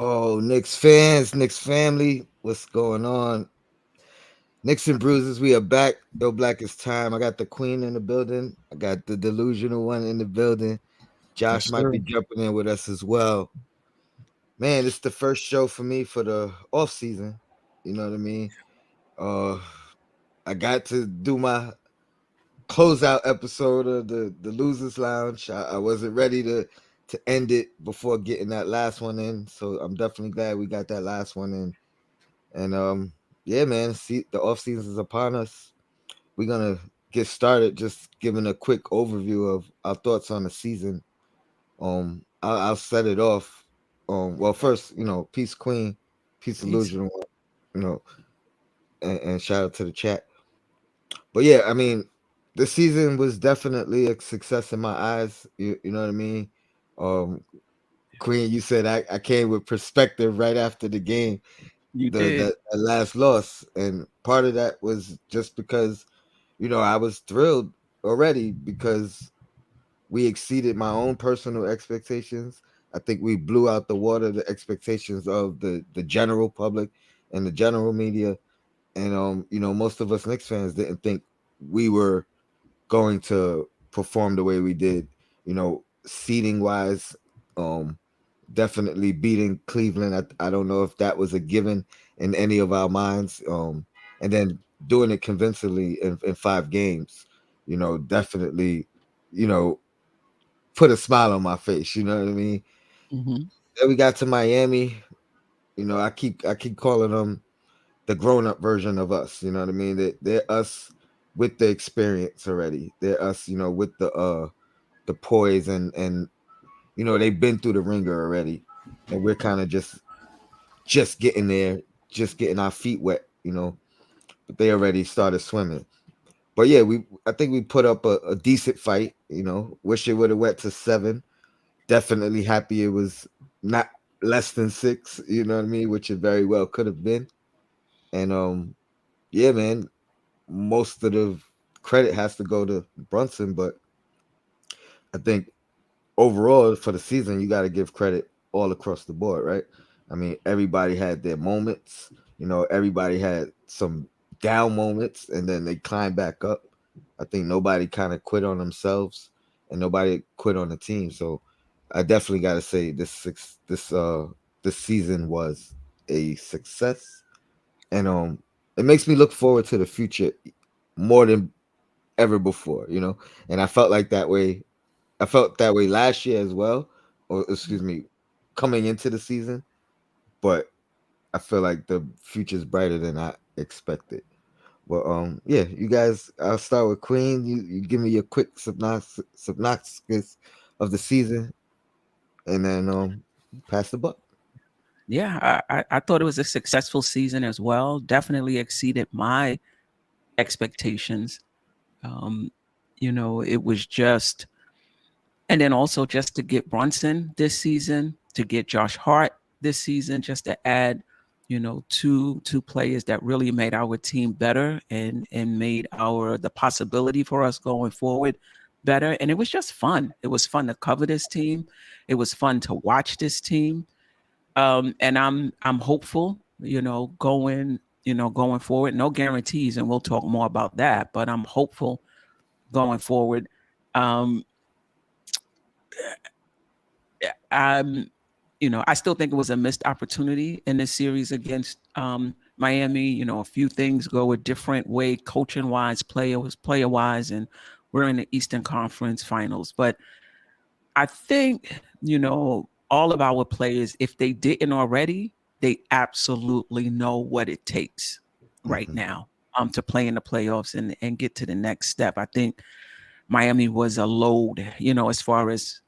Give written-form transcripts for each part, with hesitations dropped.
Oh, Knicks fans, Knicks family, what's going on? Knicks and Bruises, we are back. Yo, Black is time. I got the Queen in the building. I got the delusional one in the building. Yes, Josh might sir. be jumping in with us as well. Man, it's the first show for me for the off season. You know what I mean? Uh, I got to do my closeout episode of the Losers Lounge. I wasn't ready to end it before getting that last one in, so I'm definitely glad we got that last one in. And yeah, man, see the off season is upon us. We're gonna get started just giving a quick overview of our thoughts on the season. I'll set it off. Well, first, peace, Queen, peace, Peace. illusion, you know, and shout out to the chat. But yeah, I mean, the season was definitely a success in my eyes. You know what I mean? Um, Queen, you said I came with perspective right after the game, You the did. that last loss, and part of that was just because I was thrilled already because we exceeded my own personal expectations. I think we blew out the water the expectations of the general public and the general media, and most of us Knicks fans didn't think we were going to perform the way we did. Seating wise, um, definitely beating Cleveland. I don't know if that was a given in any of our minds. And then doing it convincingly in 5 games, definitely, you know, put a smile on my face. You know what I mean? Hmm. Then we got to Miami. I keep calling them the grown up version of us. You know what I mean? They're us with the experience already. They're us, with the poise and they've been through the ringer already, and we're kind of just getting there, just getting our feet wet. But they already started swimming. But yeah, I think we put up a decent fight. Wish it would have went to 7. Definitely happy it was not less than 6. You know what I mean? Which it very well could have been. And yeah, man, most of the credit has to go to Brunson, but I think overall for the season, you got to give credit all across the board, right? I mean, everybody had their moments. Everybody had some down moments, and then they climbed back up. I think nobody kind of quit on themselves, and nobody quit on the team. So I definitely got to say this season was a success, and it makes me look forward to the future more than ever before. And I felt that way last year as well, or excuse me, coming into the season. But I feel like the future's brighter than I expected. Well, yeah, you guys. I'll start with Queen. You give me your quick synopsis of the season, and then pass the buck. Yeah, I thought it was a successful season as well. Definitely exceeded my expectations. Um, it was just, and then also just to get Brunson this season, to get Josh Hart this season, just to add, two players that really made our team better and made the possibility for us going forward better. And it was just fun. It was fun to cover this team. It was fun to watch this team. And I'm hopeful, going forward. No guarantees, and we'll talk more about that. But I'm hopeful going forward. Um, I'm, I still think it was a missed opportunity in this series against Miami. A few things go a different way, coaching wise, player wise, and we're in the Eastern Conference Finals. But I think all of our players, if they didn't already, they absolutely know what it takes right Hmm. now to play in the playoffs and get to the next step. I think Miami was a load, as far as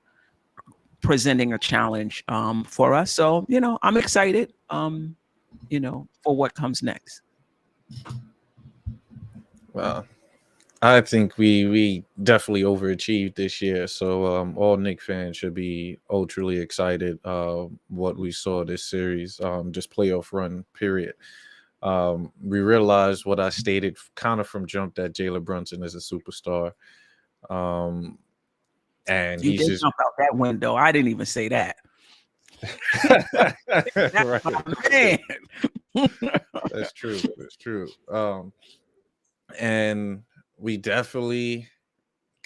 presenting a challenge for us. So, I'm excited, for what comes next. Well, I think we definitely overachieved this year. So all Nick fans should be ultra excited. What we saw this series, just playoff run period. We realized what I stated kind of from jump that Jalen Brunson is a superstar. Um, and You he's did just jump out that window. I didn't even say that. That's Right. my man. That's true. That's true. And we definitely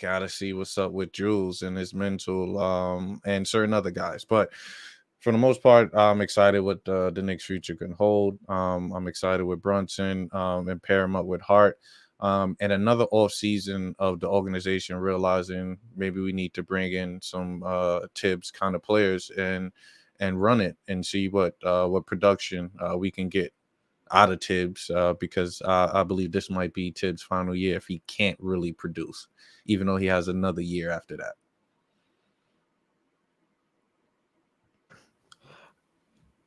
gotta see what's up with Jules and his mental, and certain other guys. But for the most part, I'm excited what the Knicks' future can hold. I'm excited with Brunson, and pair him up with Hart. And another off season of the organization realizing maybe we need to bring in some Tibbs kind of players and run it and see what production we can get out of Tibbs, because I believe this might be Tibbs' final year if he can't really produce, even though he has another year after that.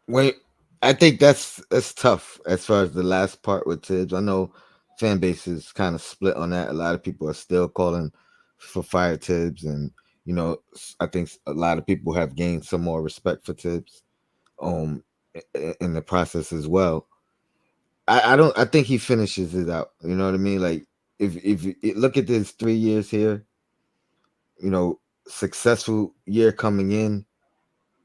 Wait, I think that's tough as far as the last part with Tibbs. I know fan base is kind of split on that. A lot of people are still calling for fire Tibbs, and I think a lot of people have gained some more respect for Tibbs, um, in the process as well. I don't. I think he finishes it out. You know what I mean? Like if you look at this 3 years here, you know, successful year coming in,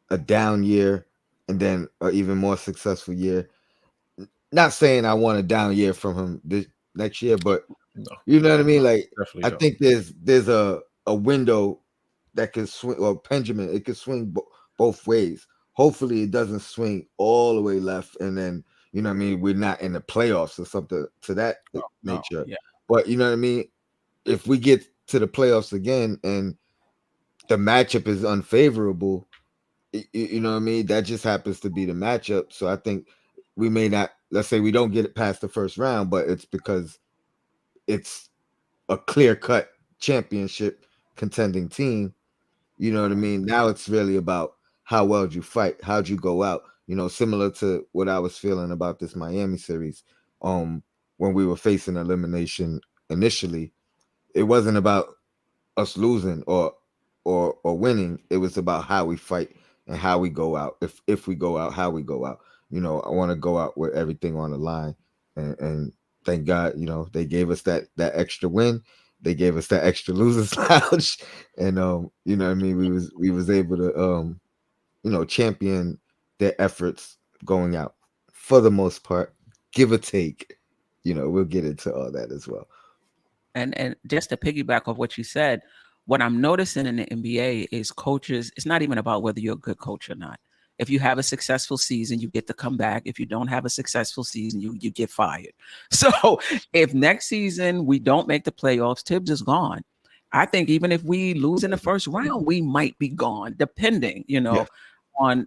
a down year, and then an even more successful year. Not saying I want a down year from him this next year, but No, you know what I mean. Like definitely I don't. think there's a window that could swing, or pendulum. It could swing both ways. Hopefully, it doesn't swing all the way left, and then what I mean. We're not in the playoffs or something to that No, no, nature. yeah. But you know what I mean. If we get to the playoffs again and the matchup is unfavorable, you know what I mean? That just happens to be the matchup. So I think we may not, let's say we don't get it past the first round, but it's because it's a clear cut championship contending team. You know what I mean? Now it's really about how well you fight, how'd you go out. Similar to what I was feeling about this Miami series. Um, when we were facing elimination initially, it wasn't about us losing or winning. It was about how we fight and how we go out. If we go out, how we go out. I want to go out with everything on the line, and thank God, they gave us that extra win. They gave us that extra losers lounge, and what I mean. We was able to champion their efforts going out for the most part, give or take. We'll get into all that as well. And just to piggyback off what you said, what I'm noticing in the NBA is coaches, it's not even about whether you're a good coach or not. If you have a successful season, you get to come back. If you don't have a successful season, you get fired. So if next season we don't make the playoffs, Tibbs is gone. I think even if we lose in the first round, we might be gone, depending, Yeah. on,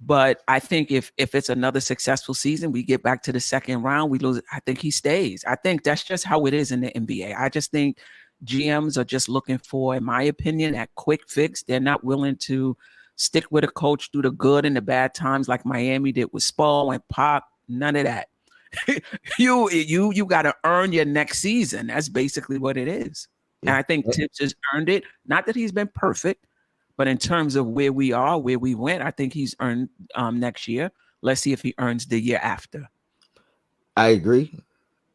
but I think if it's another successful season, we get back to the second round, we lose. I think he stays. I think that's just how it is in the NBA. I just think GMs are just looking for, in my opinion, that quick fix. They're not willing to stick with a coach through the good and the bad times like Miami did with Spo and Pop. None of that. you got to earn your next season. That's basically what it is. And Yeah. I think Tibbs has earned it. Not that he's been perfect, but in terms of where we are, where we went, I think he's earned next year. Let's see if he earns the year after. I agree,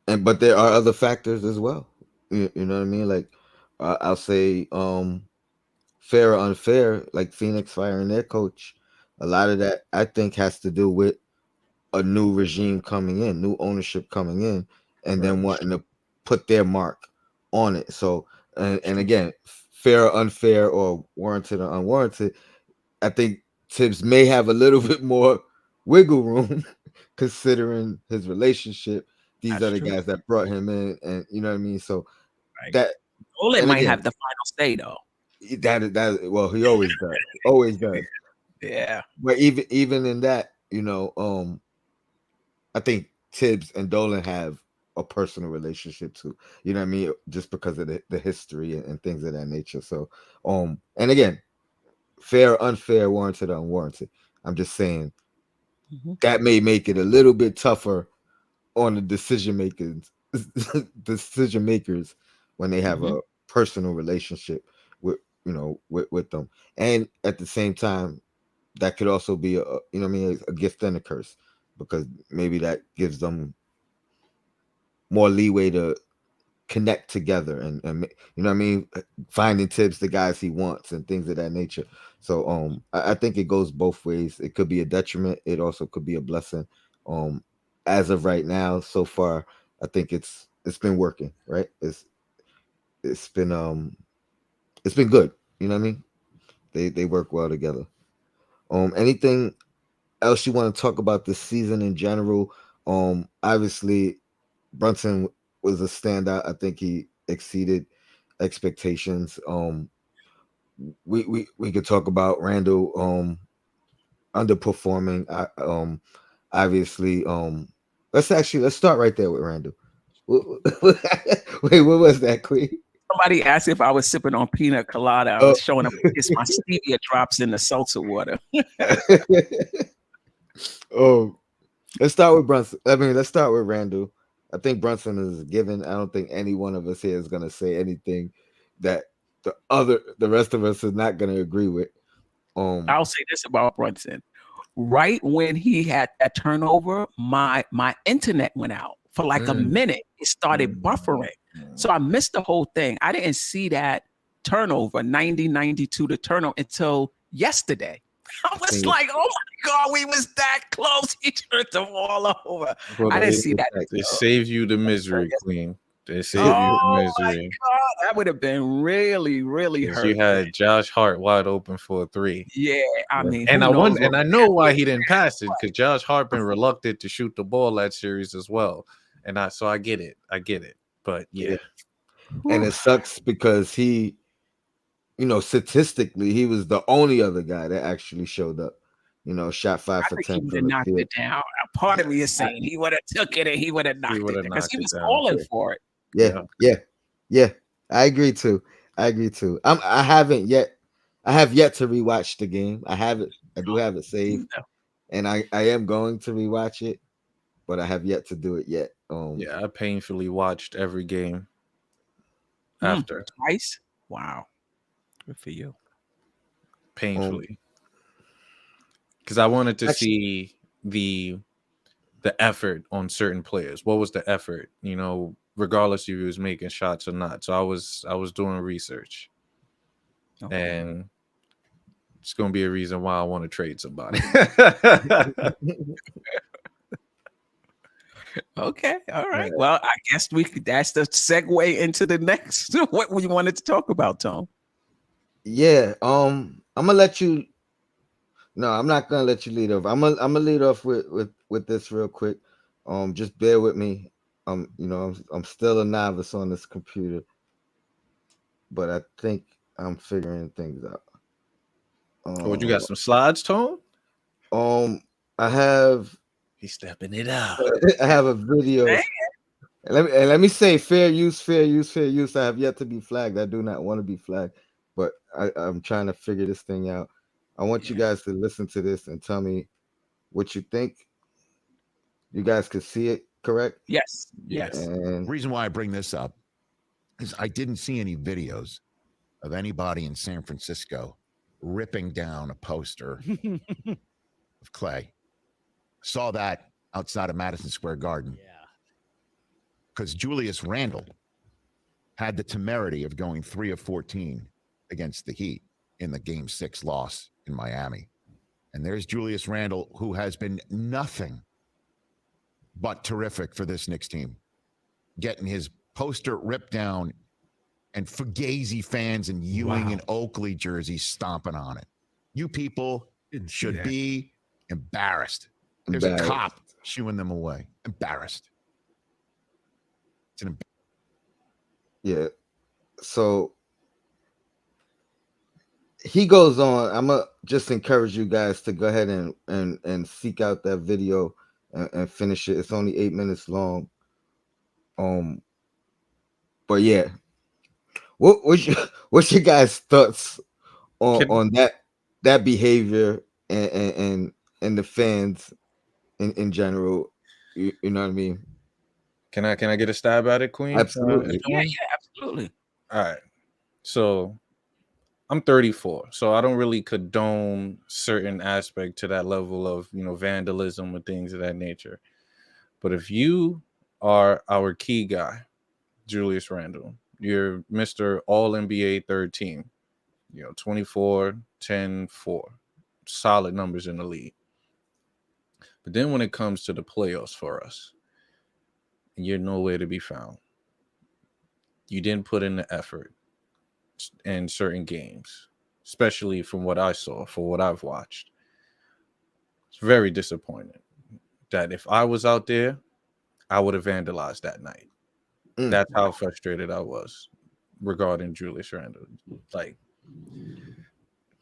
but there are other factors as well. You know what I mean? Like I'll say, fair or unfair, like Phoenix firing their coach. A lot of that I think has to do with a new regime coming in, new ownership coming in, and Right. then wanting to put their mark on it. So, and True. again, fair or unfair, or warranted or unwarranted, I think Tibbs may have a little bit more wiggle room considering his relationship. These That's are the true. guys that brought him in, and you know what I mean. So Right. that, Olin and might have again, the final say though. that well, he always does, always does. Yeah. But even in that, I think Tibbs and Dolan have a personal relationship too. You know what I mean? Just because of the history and things of that nature. So, and again, fair, unfair, warranted, unwarranted. I'm just saying Mm-hmm. that may make it a little bit tougher on the decision makers when they have Mm-hmm. a personal relationship with with them. And at the same time, that could also be what I mean, a gift and a curse, because maybe that gives them more leeway to connect together and you know what I mean, finding tips the guys he wants and things of that nature. So I think it goes both ways. It could be a detriment. It also could be a blessing. As of right now, so far, I think it's been working. Right? It's been good. You know what I mean? They work well together. Anything else you want to talk about this season in general? Obviously Brunson was a standout. I think he exceeded expectations. We could talk about Randall underperforming. Obviously let's start right there with Randall. Wait, what was that, Queen? Somebody asked if I was sipping on pina colada. I was showing them it's my stevia drops in the seltzer water. Oh, let's start with Brunson. I mean, let's start with Randall. I think Brunson is a given. I don't think any one of us here is gonna say anything that the rest of us is not gonna agree with. I'll say this about Brunson. Right when he had that turnover, my internet went out for like a minute. It started buffering. So I missed the whole thing. I didn't see that turnover, 90-92 to turnover until yesterday. I was like, oh my God, we was that close. He turned the ball over. Well, I didn't see that. They saved you the misery, Queen. They saved you Oh the my misery. God, that would have been really, really hurt. You had Josh Hart wide open for a 3. Yeah, I mean, and I know why he didn't pass it, because Josh Hart been reluctant to shoot the ball that series as well. And I get it. But yeah. And it sucks because he, statistically, he was the only other guy that actually showed up. Shot 5 for 10. He would have knocked it down. A part of me is saying he would have took it and he would have knocked it because he was calling for it. Yeah. I agree too. I have yet to rewatch the game. I do have it saved, and I am going to rewatch it, but I have yet to do it yet. I painfully watched every game after. Twice? Wow. Good for you. Painfully. Because I wanted to see the effort on certain players. What was the effort? Regardless if he was making shots or not. So I was doing research. Okay. And it's gonna be a reason why I want to trade somebody. Okay, all right. Well, I guess that's the segue into the next what we wanted to talk about, Tom. Yeah, I'm gonna let you. No, I'm not gonna let you lead off. I'm gonna lead off with this real quick. Just bear with me. I'm still a novice on this computer, but I think I'm figuring things out. You got some slides, Tom? I have. He's stepping it out. I have a video. Let me say fair use. I have yet to be flagged. I do not want to be flagged, but I'm trying to figure this thing out. I want you guys to listen to this and tell me what you think. You guys can see it, correct? Yes. And the reason why I bring this up is I didn't see any videos of anybody in San Francisco ripping down a poster of Clay. Saw that outside of Madison Square Garden. Yeah. Because Julius Randle had the temerity of going 3 of 14 against the Heat in the Game 6 loss in Miami. And there's Julius Randle, who has been nothing but terrific for this Knicks team, getting his poster ripped down and Fugazi fans in Ewing and Oakley jerseys stomping on it. You people should be embarrassed. There's a cop shooing them away. Embarrassed. Yeah. So he goes on. I'm gonna just encourage you guys to go ahead and seek out that video and finish it. It's only 8 minutes long. But yeah, what's your guys' thoughts on that behavior and the fans in general? You know what I mean? Can I get a stab at it, Queen? Absolutely. Absolutely. All right. So I'm 34, so I don't really condone certain aspect to that level of vandalism and things of that nature. But if you are our key guy, Julius Randle. You're Mr. All NBA third team. 24, 10, 4. Solid numbers in the league. But then when it comes to the playoffs for us, you're nowhere to be found. You didn't put in the effort in certain games, especially from what I saw, for what I've watched. It's very disappointing that if I was out there, I would have vandalized that night. That's how frustrated I was regarding Julius Randle. Like,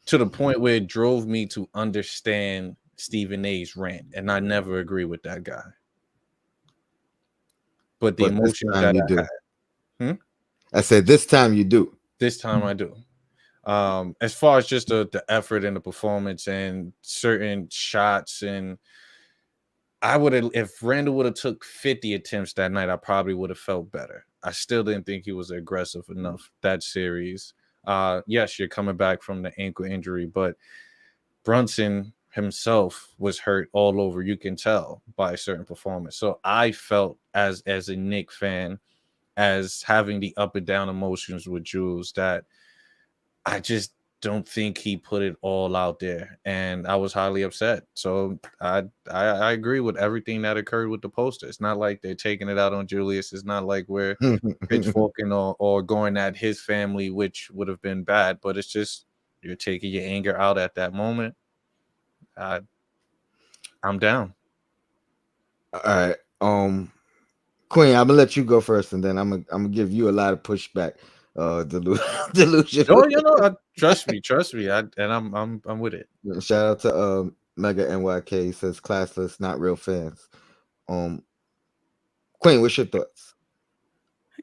to the point where it drove me to understand Stephen A's rant, and I never agree with that guy. But the emotions that I had. I said this time you do. This time I do. As far as just the effort and the performance and certain shots, and I would have, if Randall would have took 50 attempts that night, I probably would have felt better. I still didn't think he was aggressive enough that series. Yes, you're coming back from the ankle injury, but Brunson himself was hurt all over. You can tell by a certain performance. So I felt as a Knicks fan, as having the up and down emotions with Jules, that I just don't think he put it all out there, and I was highly upset. So I agree with everything that occurred with the poster. It's not like they're taking it out on Julius. It's not like we're pitchforking or going at his family, which would have been bad. But it's just you're taking your anger out at that moment. I'm down. All right, Queen, I'm gonna let you go first, and then I'm gonna give you a lot of pushback. Delusion. Oh, trust me. I'm with it. Shout out to Mega NYK. He says classless, not real fans. Queen, what's your thoughts?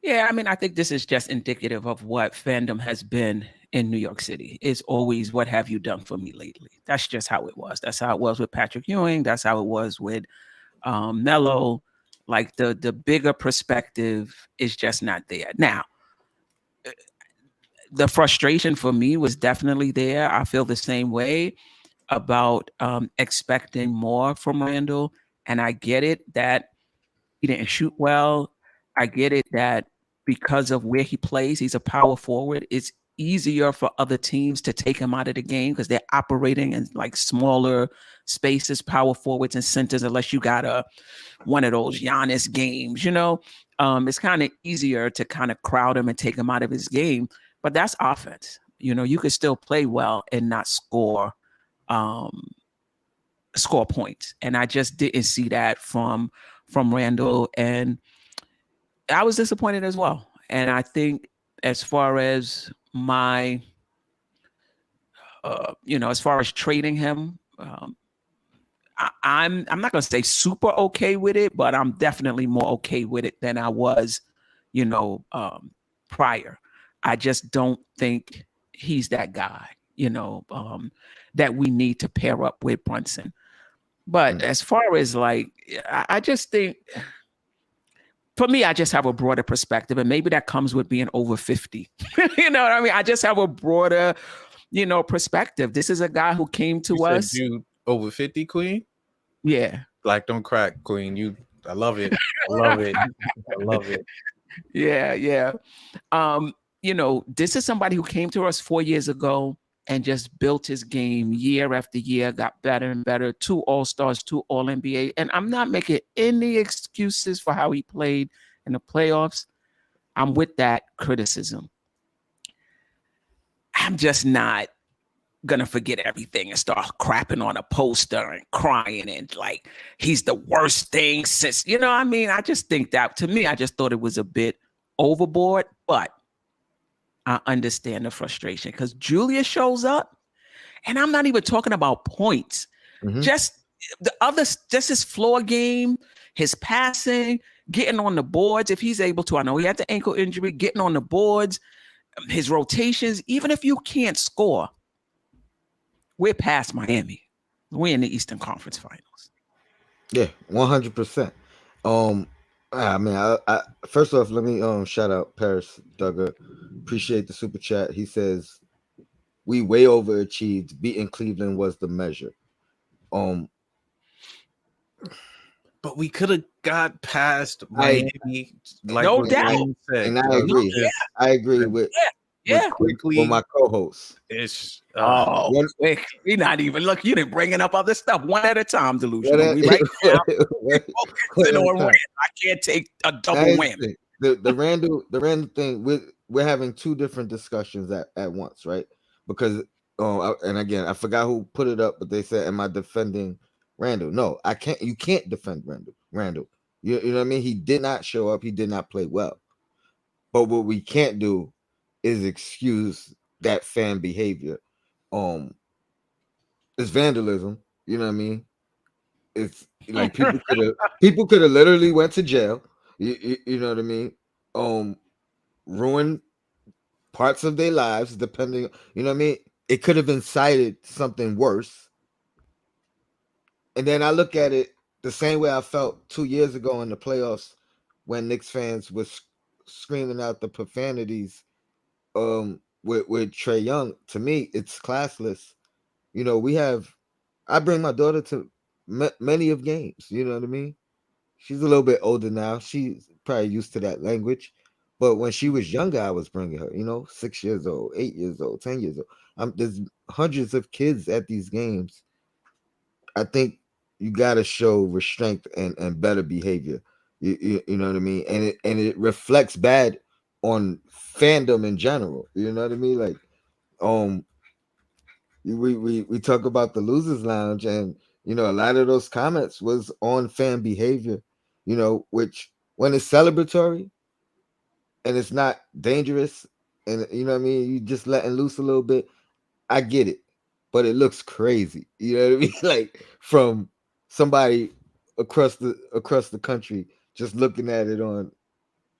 Yeah, I mean, I think this is just indicative of what fandom has been in New York City. It's always, what have you done for me lately? That's just how it was. That's how it was with Patrick Ewing. That's how it was with Melo. Like the bigger perspective is just not there. Now, the frustration for me was definitely there. I feel the same way about expecting more from Randle. And I get it that he didn't shoot well. I get it that because of where he plays, he's a power forward. It's easier for other teams to take him out of the game because they're operating in like smaller spaces, power forwards and centers, unless you got one of those Giannis games, it's kind of easier to kind of crowd him and take him out of his game. But that's offense. You could still play well and not score points. And I just didn't see that from Randle. And I was disappointed as well. And I think as far as my, as far as trading him, I'm not going to say super okay with it, but I'm definitely more okay with it than I was, prior. I just don't think he's that guy, that we need to pair up with Brunson. But as far as I just think, for me, I just have a broader perspective, and maybe that comes with being over 50. You know what I mean? I just have a broader, perspective. This is a guy who came to us. You over 50, Queen? Yeah. Black don't crack, Queen. I love it. I love it. I love it. Yeah. This is somebody who came to us 4 years ago and just built his game year after year, got better and better, 2 All-Stars, 2 All-NBA. And I'm not making any excuses for how he played in the playoffs. I'm with that criticism. I'm just not going to forget everything and start crapping on a poster and crying and like he's the worst thing since, I just think that, to me, I just thought it was a bit overboard, but I understand the frustration because Julius shows up, and I'm not even talking about points. Just his floor game, his passing, getting on the boards if he's able to. I know he had the ankle injury, getting on the boards, his rotations. Even if you can't score, we're past Miami. We're in the Eastern Conference Finals. Yeah, 100%. I first off, let me shout out Paris Duggar. Appreciate the super chat. He says we way overachieved. Beating Cleveland was the measure. but we could have got past Miami, like No what doubt. Wayne said. And I agree. I agree with Yeah. quickly. my co-hosts. It's We're not even look. You didn't bringing up other stuff one at a time. Delusional. What- We right now what- focusing on what- Rand. I can't take a double That's whammy. the Randall thing. We're having two different discussions at once, right? Because and again, I forgot who put it up, but they said, "Am I defending Randall?" No, I can't. You can't defend Randall. You know what I mean? He did not show up. He did not play well. But what we can't do is excuse that fan behavior. It's vandalism. You know what I mean? It's like people could have literally went to jail. You know what I mean? Ruined parts of their lives, depending. You know what I mean? It could have incited something worse. And then I look at it the same way I felt 2 years ago in the playoffs when Knicks fans was screaming out the profanities with Trey Young. To me, it's classless. You know, I bring my daughter to many of games. You know what I mean? She's a little bit older now. She's probably used to that language. But when she was younger, I was bringing her, 6 years old, 8 years old, 10 years old. There's hundreds of kids at these games. I think you got to show restraint and better behavior. You know what I mean? And it reflects bad on fandom in general. You know what I mean? Like, we talk about the losers lounge, and a lot of those comments was on fan behavior, which when it's celebratory and it's not dangerous, and you know what I mean, you just letting loose a little bit, I get it. But it looks crazy, you know what I mean? Like from somebody across the country just looking at it on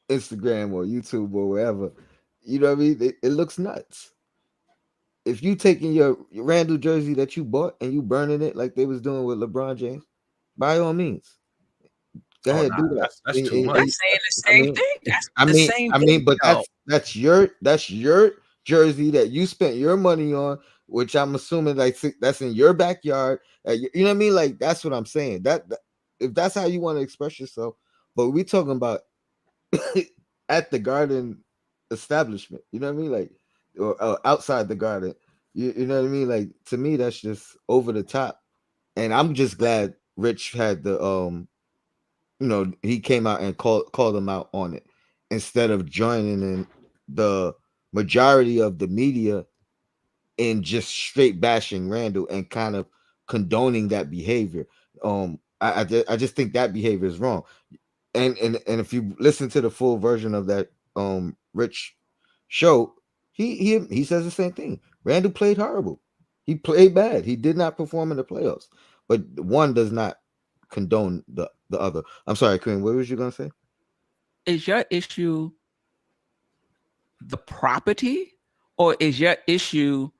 Instagram or YouTube or wherever, you know what I mean? It looks nuts. If you taking your Randall jersey that you bought and you burning it like they was doing with LeBron James, by all means, go ahead, do that. That's too much. I'm saying the same thing. That's the same I thing. mean, but that's your jersey that you spent your money on, which I'm assuming like that's in your backyard. You know what I mean? Like that's what I'm saying. That if that's how you want to express yourself, but we talking about at the Garden establishment. You know what I mean? Like or outside the Garden. You know what I mean? Like to me, that's just over the top. And I'm just glad Rich had the he came out and called them out on it instead of joining in the majority of the media in just straight bashing Randall and kind of condoning that behavior. I just think that behavior is wrong. And if you listen to the full version of that Rich show, he says the same thing. Randall played horrible. He played bad. He did not perform in the playoffs. But one does not condone the other. I'm sorry, Queen. What was you gonna say? Is your issue the property, or is your issue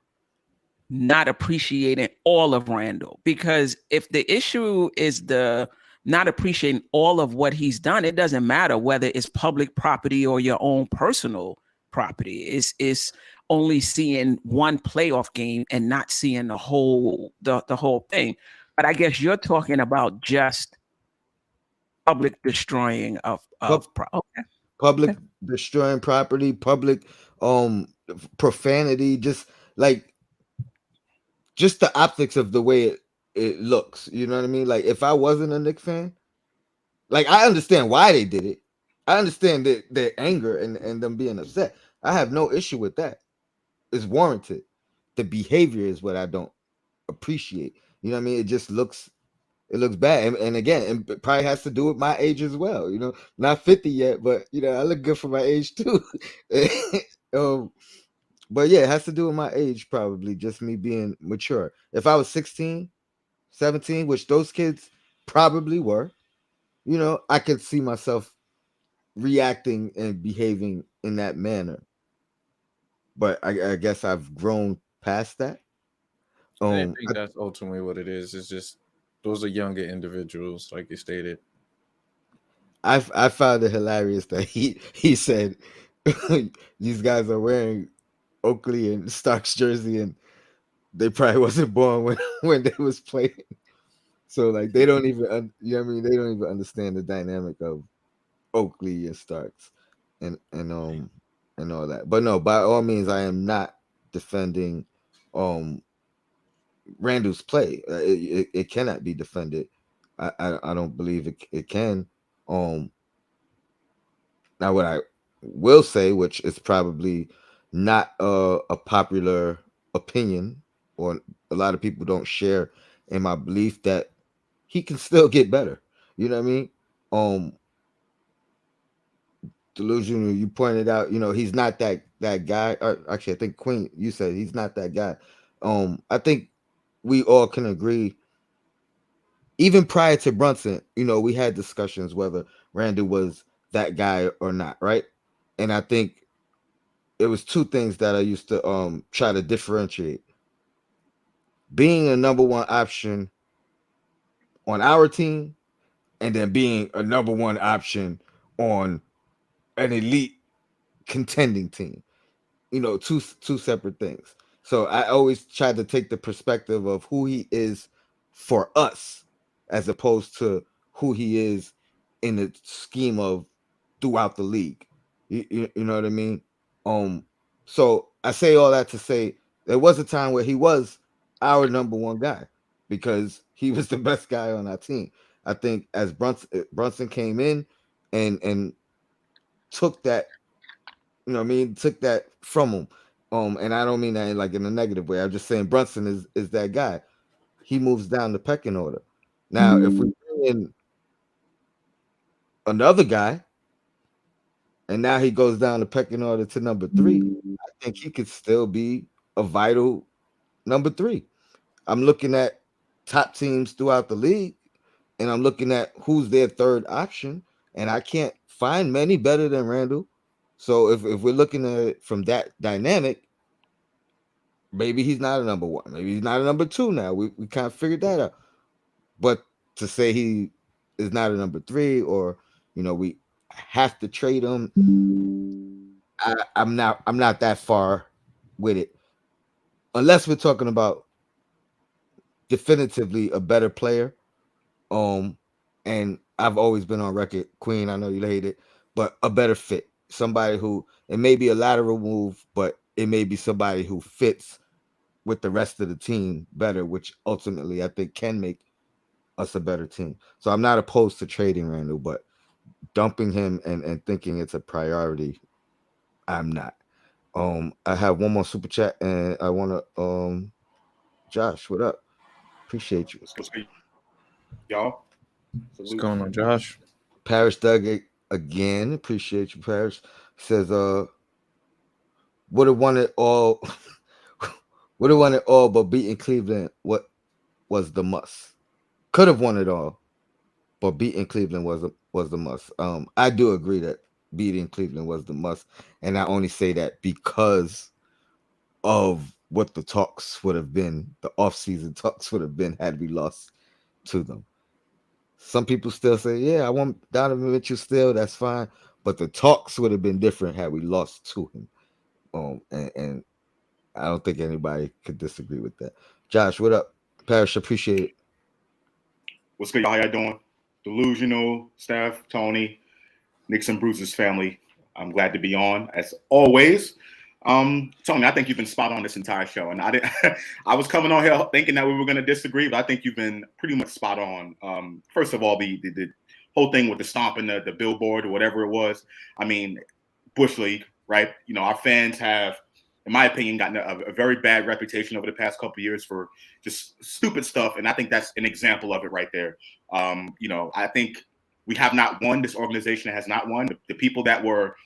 not appreciating all of Randall? Because if the issue is the not appreciating all of what he's done, it doesn't matter whether it's public property or your own personal property. It's only seeing one playoff game and not seeing the whole thing. But I guess you're talking about just public destroying of public destroying property, public profanity, just the optics of the way it looks. You know what I mean? Like if I wasn't a Knicks fan, like I understand why they did it. I understand their anger and them being upset. I have no issue with that. It's warranted. The behavior is what I don't appreciate. You know what I mean? It looks bad. And again, it probably has to do with my age as well. Not 50 yet, but I look good for my age too. But yeah, it has to do with my age, probably just me being mature. If I was 16, 17, which those kids probably were, I could see myself reacting and behaving in that manner. But I guess I've grown past that. I think that's ultimately what it is. It's just those are younger individuals, like you stated. I found it hilarious that he said these guys are wearing Oakley and Starks jersey, and they probably wasn't born when they was playing. So like they don't even, you know what I mean? They don't even understand the dynamic of Oakley and Starks and all that. But no, by all means, I am not defending um Randall's play. It cannot be defended. I don't believe it can. Um, Now what I will say, which is probably not a popular opinion, or a lot of people don't share in my belief, that he can still get better. You know what I mean? Um, Delusional, you pointed out, he's not that guy. Or actually, I think Queen, you said he's not that guy. I think we all can agree. Even prior to Brunson, we had discussions whether Randall was that guy or not, right? And I think it was two things that I used to try to differentiate. Being a number one option on our team, and then being a number one option on an elite contending team. Two separate things. So I always try to take the perspective of who he is for us, as opposed to who he is in the scheme of throughout the league. You know what I mean? Um, so I say all that to say there was a time where he was our number one guy because he was the best guy on our team. I think as Brunson came in and took that, took that from him. And I don't mean that like in a negative way. I'm just saying Brunson is that guy. He moves down the pecking order. Now, if we bring in another guy, and now he goes down the pecking order to number 3, I think he could still be a vital number 3. I'm looking at top teams throughout the league, and I'm looking at who's their third option, and I can't find many better than Randall. So if we're looking at it from that dynamic, maybe he's not a number 1. Maybe he's not a number 2 now. We kind of figured that out. But to say he is not a number 3, or we have to trade him, I'm not that far with it. Unless we're talking about definitively a better player. And I've always been on record, Queen, I know you hate it, but a better fit. Somebody who, it may be a lateral move, but it may be somebody who fits with the rest of the team better, which ultimately I think can make us a better team. So I'm not opposed to trading Randall, but dumping him and thinking it's a priority, I'm not. I have one more super chat, and I want to Josh, what up? Appreciate you. What's good, y'all? What's Salute. going on, Josh? Parrish Doug again. Appreciate you, Parrish. Says would have won it all. Would have won it all, but beating Cleveland, what was the must? Could have won it all, but beating Cleveland was the must. I do agree that beating Cleveland was the must, and I only say that because of what the talks would have been, the offseason talks would have been had we lost to them. Some people still say, yeah, I want Donovan Mitchell still, that's fine, but the talks would have been different had we lost to him. And I don't think anybody could disagree with that. Josh, what up? Parrish, appreciate it. What's good, y'all? How y'all doing? Delusional, Steph, Tony, Knicks and Bruce's family. I'm glad to be on as always. Tony, I think you've been spot on this entire show, and I was coming on here thinking that we were going to disagree, but I think you've been pretty much spot on. First of all, the whole thing with the stomping the billboard or whatever it was. I mean, Bush League, right? Our fans have, in my opinion, gotten a very bad reputation over the past couple of years for just stupid stuff, and I think that's an example of it right there. I think we have not won. This organization has not won. The people that were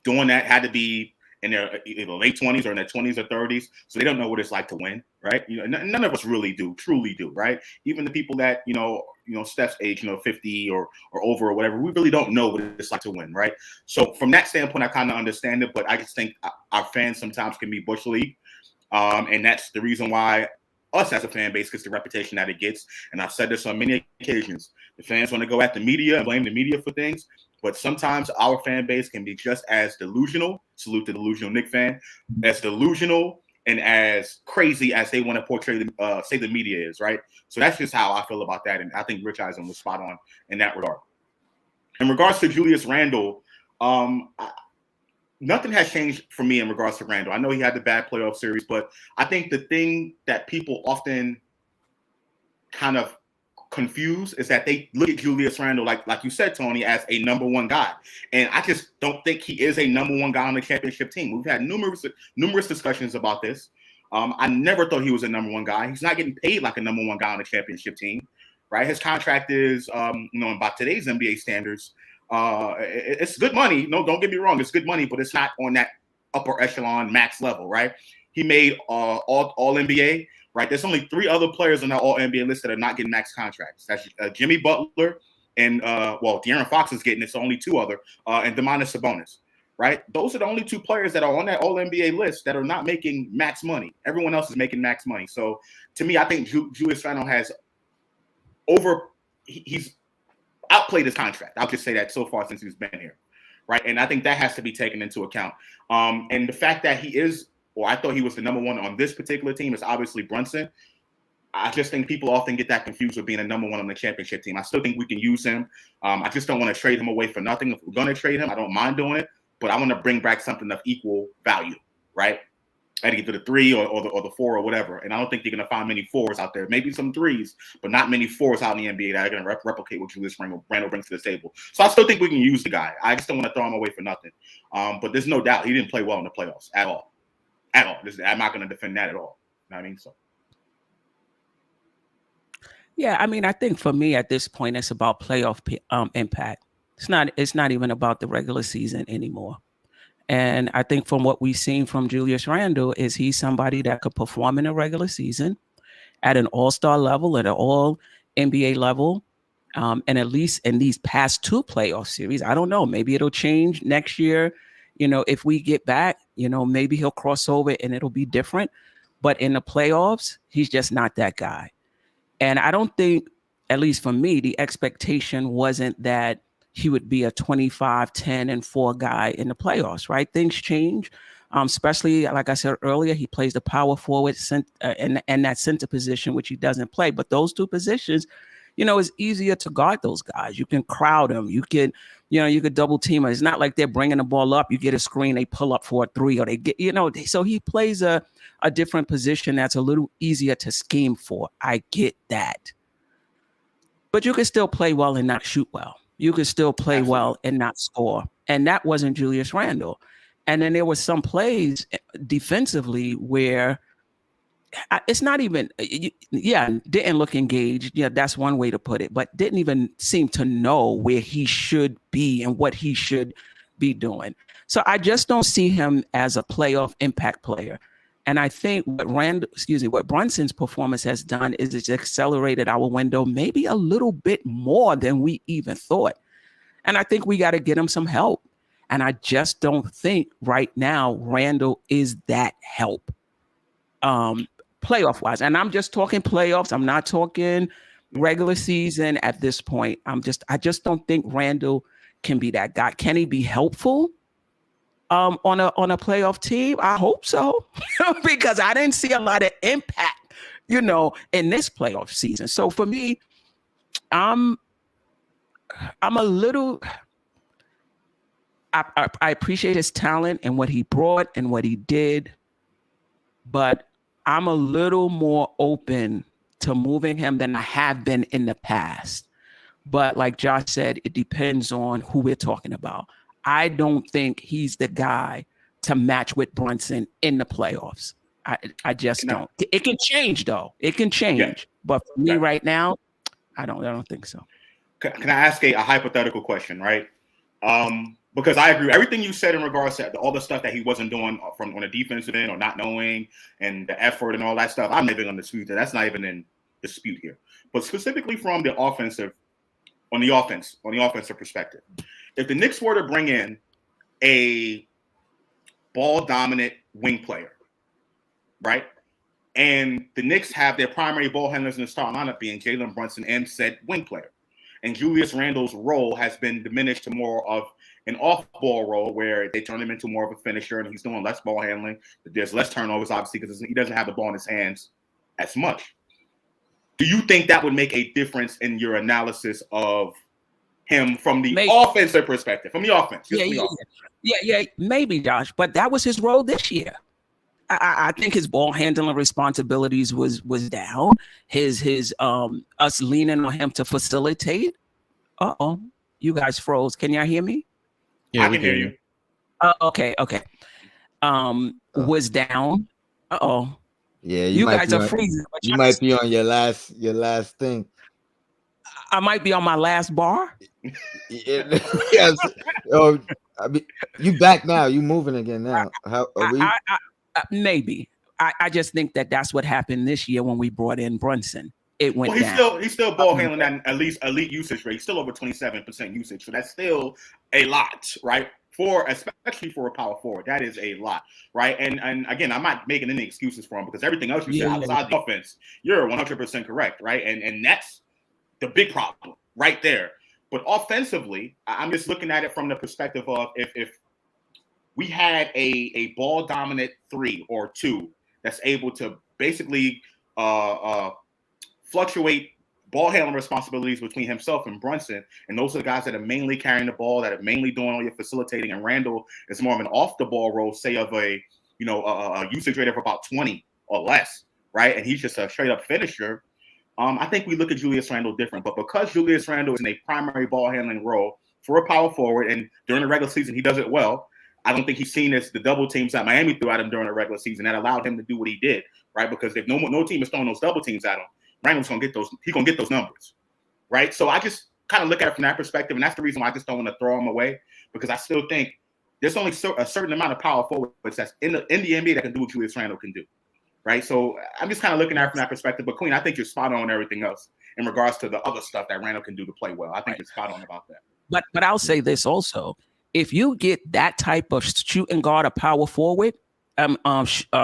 doing that had to be in their either late 20s or in their 20s or 30s, so they don't know what it's like to win, right? None of us really truly do, right? Even the people that Steph's age, 50 or over or whatever, we really don't know what it's like to win, right? So from that standpoint, I kind of understand it, but I just think our fans sometimes can be Bush League, and that's the reason why us as a fan base gets the reputation that it gets. And I've said this on many occasions. The fans want to go at the media and blame the media for things, but sometimes our fan base can be just as delusional, salute the delusional Knicks fan, as delusional and as crazy as they want to portray say the media is, right? So that's just how I feel about that, and I think Rich Eisen was spot on in that regard. In regards to Julius Randle, nothing has changed for me in regards to Randle. I know he had the bad playoff series, but I think the thing that people often kind of confuse is that they look at Julius Randle, like you said, Tony, as a number one guy. And I just don't think he is a number one guy on the championship team. We've had numerous discussions about this. I never thought he was a number one guy. He's not getting paid like a number one guy on the championship team, right? His contract is, by today's NBA standards, it's good money. No, don't get me wrong. It's good money, but it's not on that upper echelon max level, right? He made all NBA. Right, there's only 3 other players on that All-NBA list that are not getting max contracts. That's Jimmy Butler and De'Aaron Fox is getting it. So only 2 other and Domantas Sabonis. Right, those are the only 2 players that are on that All-NBA list that are not making max money. Everyone else is making max money. So to me, I think Julius Randle has he's outplayed his contract. I'll just say that so far since he's been here. Right, and I think that has to be taken into account. And the fact that he is. Or I thought he was the number one on this particular team is obviously Brunson. I just think people often get that confused with being a number one on the championship team. I still think we can use him. I just don't want to trade him away for nothing. If we're going to trade him, I don't mind doing it, but I want to bring back something of equal value, right? Either the 3 or the 4 or whatever. And I don't think you're going to find many 4s out there. Maybe some 3s, but not many 4s out in the NBA that are going to replicate what Julius Randle brings to the table. So I still think we can use the guy. I just don't want to throw him away for nothing. But there's no doubt he didn't play well in the playoffs at all. At all. I'm not going to defend that at all. You know what I mean? So. Yeah, I mean, I think for me at this point, it's about playoff impact. It's not even about the regular season anymore. And I think from what we've seen from Julius Randle is he's somebody that could perform in a regular season at an all-star level, at an all-NBA level. And at least in these past 2 playoff series, I don't know, maybe it'll change next year. If we get back, maybe he'll cross over and it'll be different. But in the playoffs, he's just not that guy. And I don't think, at least for me, the expectation wasn't that he would be a 25, 10, and 4 guy in the playoffs, right? Things change, especially, like I said earlier, he plays the power forward and that center position, which he doesn't play. But those 2 positions, it's easier to guard those guys. You can crowd them. You can, you could double team them. It's not like they're bringing the ball up. You get a screen, they pull up for a 3, or they get, so he plays a different position that's a little easier to scheme for. I get that. But you can still play well and not shoot well. You could still play well and not score. And that wasn't Julius Randle. And then there were some plays defensively where it's not even, didn't look engaged. Yeah, that's one way to put it, but didn't even seem to know where he should be and what he should be doing. So I just don't see him as a playoff impact player. And I think what Brunson's performance has done is it's accelerated our window maybe a little bit more than we even thought. And I think we got to get him some help. And I just don't think right now Randle is that help. Playoff wise, and I'm just talking playoffs. I'm not talking regular season at this point. I just don't think Randle can be that guy. Can he be helpful on a playoff team? I hope so, because I didn't see a lot of impact, in this playoff season. So for me, I'm a little. I appreciate his talent and what he brought and what he did, but I'm a little more open to moving him than I have been in the past. But like Josh said, it depends on who we're talking about. I don't think he's the guy to match with Brunson in the playoffs. I just don't. It can change though. It can change. Yeah. But for me right now, I don't think so. Can I ask a hypothetical question, right? Because I agree with everything you said in regards to all the stuff that he wasn't doing from on the defensive end or not knowing and the effort and all that stuff. I'm never going to dispute that. That's not even in dispute here. But specifically from the offensive perspective, if the Knicks were to bring in a ball dominant wing player, right? And the Knicks have their primary ball handlers in the starting lineup being Jalen Brunson and said wing player. and Julius Randle's role has been diminished to more of an off-ball role where they turn him into more of a finisher, and he's doing less ball handling. There's less turnovers, obviously, because he doesn't have the ball in his hands as much. Do you think that would make a difference in your analysis of him from the offensive perspective, from the offense? Yeah, maybe, Josh, but that was his role this year. I think his ball handling responsibilities was down. His us leaning on him to facilitate. You guys froze. Can y'all hear me? Yeah, I can hear you. Okay. Was down. Yeah, you guys are freezing. You might be on your last thing. I might be on my last bar. Yes. Oh, I mean, you back now? You moving again now? How are we? Maybe. I just think that's what happened this year when we brought in Brunson. It went down. He's still ball handling at at least elite usage rate. He's still over 27% usage. So that's still a lot, right? Especially for a power forward. That is a lot, right? And again, I'm not making any excuses for him because everything else you said outside the offense, you're 100% correct, right? And that's the big problem right there. But offensively, I'm just looking at it from the perspective of if we had a ball dominant 3 or 2 that's able to basically fluctuate ball handling responsibilities between himself and Brunson, and those are the guys that are mainly carrying the ball, that are mainly doing all your facilitating, and Randle is more of an off the ball role, say of a usage rate of about 20 or less, right? And he's just a straight up finisher. I think we look at Julius Randle different, but because Julius Randle is in a primary ball handling role for a power forward, and during the regular season he does it well, I don't think he's seen as the double teams that Miami threw at him during the regular season that allowed him to do what he did, right? Because if no team is throwing those double teams at him, Randle's gonna get those. He's gonna get those numbers, right? So I just kind of look at it from that perspective, and that's the reason why I just don't want to throw him away, because I still think there's only a certain amount of power forwards that's in the NBA that can do what Julius Randle can do, right? So I'm just kind of looking at it from that perspective. But Queen, I think you're spot on everything else in regards to the other stuff that Randle can do to play well. I think you're spot on about that. But I'll say this also: if you get that type of shooting guard, a power forward,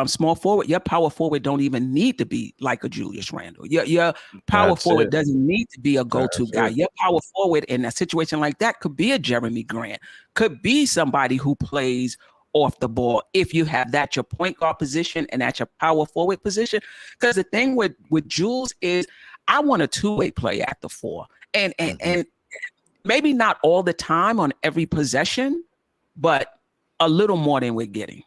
small forward, your power forward don't even need to be like a Julius Randle. Your power forward doesn't need to be a go-to guy. Your power forward in a situation like that could be a Jeremy Grant, could be somebody who plays off the ball if you have that your point guard position and at your power forward position. Because the thing with Jules is I want a two-way play at the 4. And maybe not all the time on every possession, but a little more than we're getting.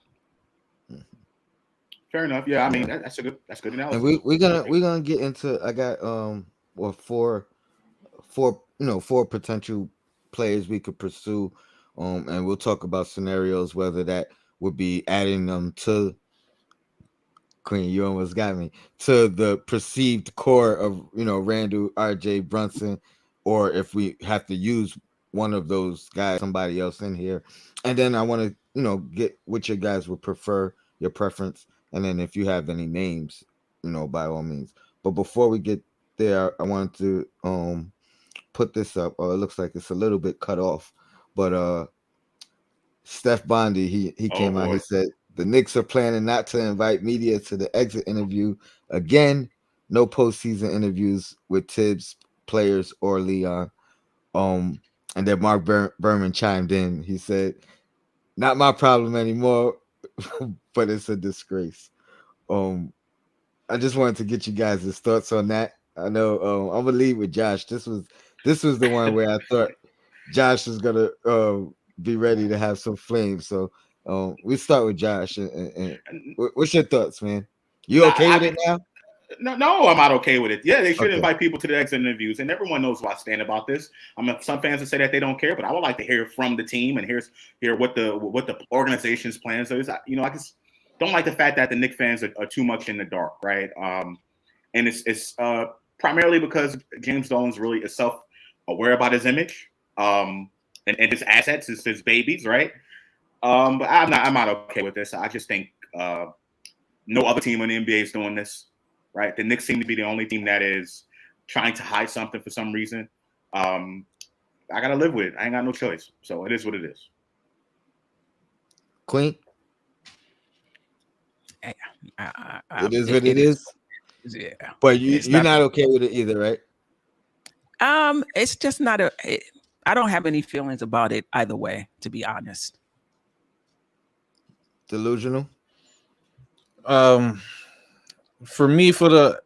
Fair enough. Yeah, I mean that's good analysis. And we're gonna get into. I got four potential players we could pursue, and we'll talk about scenarios whether that would be adding them to. Queen, you almost got me, to the perceived core of Randle, RJ, Brunson, or if we have to use one of those guys, somebody else in here, and then I want to get what your guys would prefer, your preference. And then if you have any names, by all means. But before we get there, I wanted to put this up. It looks like it's a little bit cut off. But Steph Bondi, he came out. He said, the Knicks are planning not to invite media to the exit interview again. No postseason interviews with Tibbs, players, or Leon. And then Mark Berman chimed in. He said, not my problem anymore. But it's a disgrace. I just wanted to get you guys' thoughts on that. I know I'm gonna lead with Josh. This was the one where I thought Josh was gonna be ready to have some flames. So we start with Josh. And what's your thoughts, man? You okay with it now? No, I'm not okay with it. Yeah, they should invite people to the exit interviews, and everyone knows where I stand about this. Some fans will say that they don't care, but I would like to hear from the team and hear what the organization's plans is. I just don't like the fact that the Knicks fans are too much in the dark, right? And it's primarily because James Dolan's really self-aware about his image and his assets, his babies, right? But I'm not okay with this. I just think no other team in the NBA is doing this. Right, the Knicks seem to be the only team that is trying to hide something for some reason. I gotta live with it. I ain't got no choice. So it is what it is. Queen, it is what it is. Yeah, but you're not okay with it either, right? It's just not I don't have any feelings about it either way, to be honest. Delusional. For me,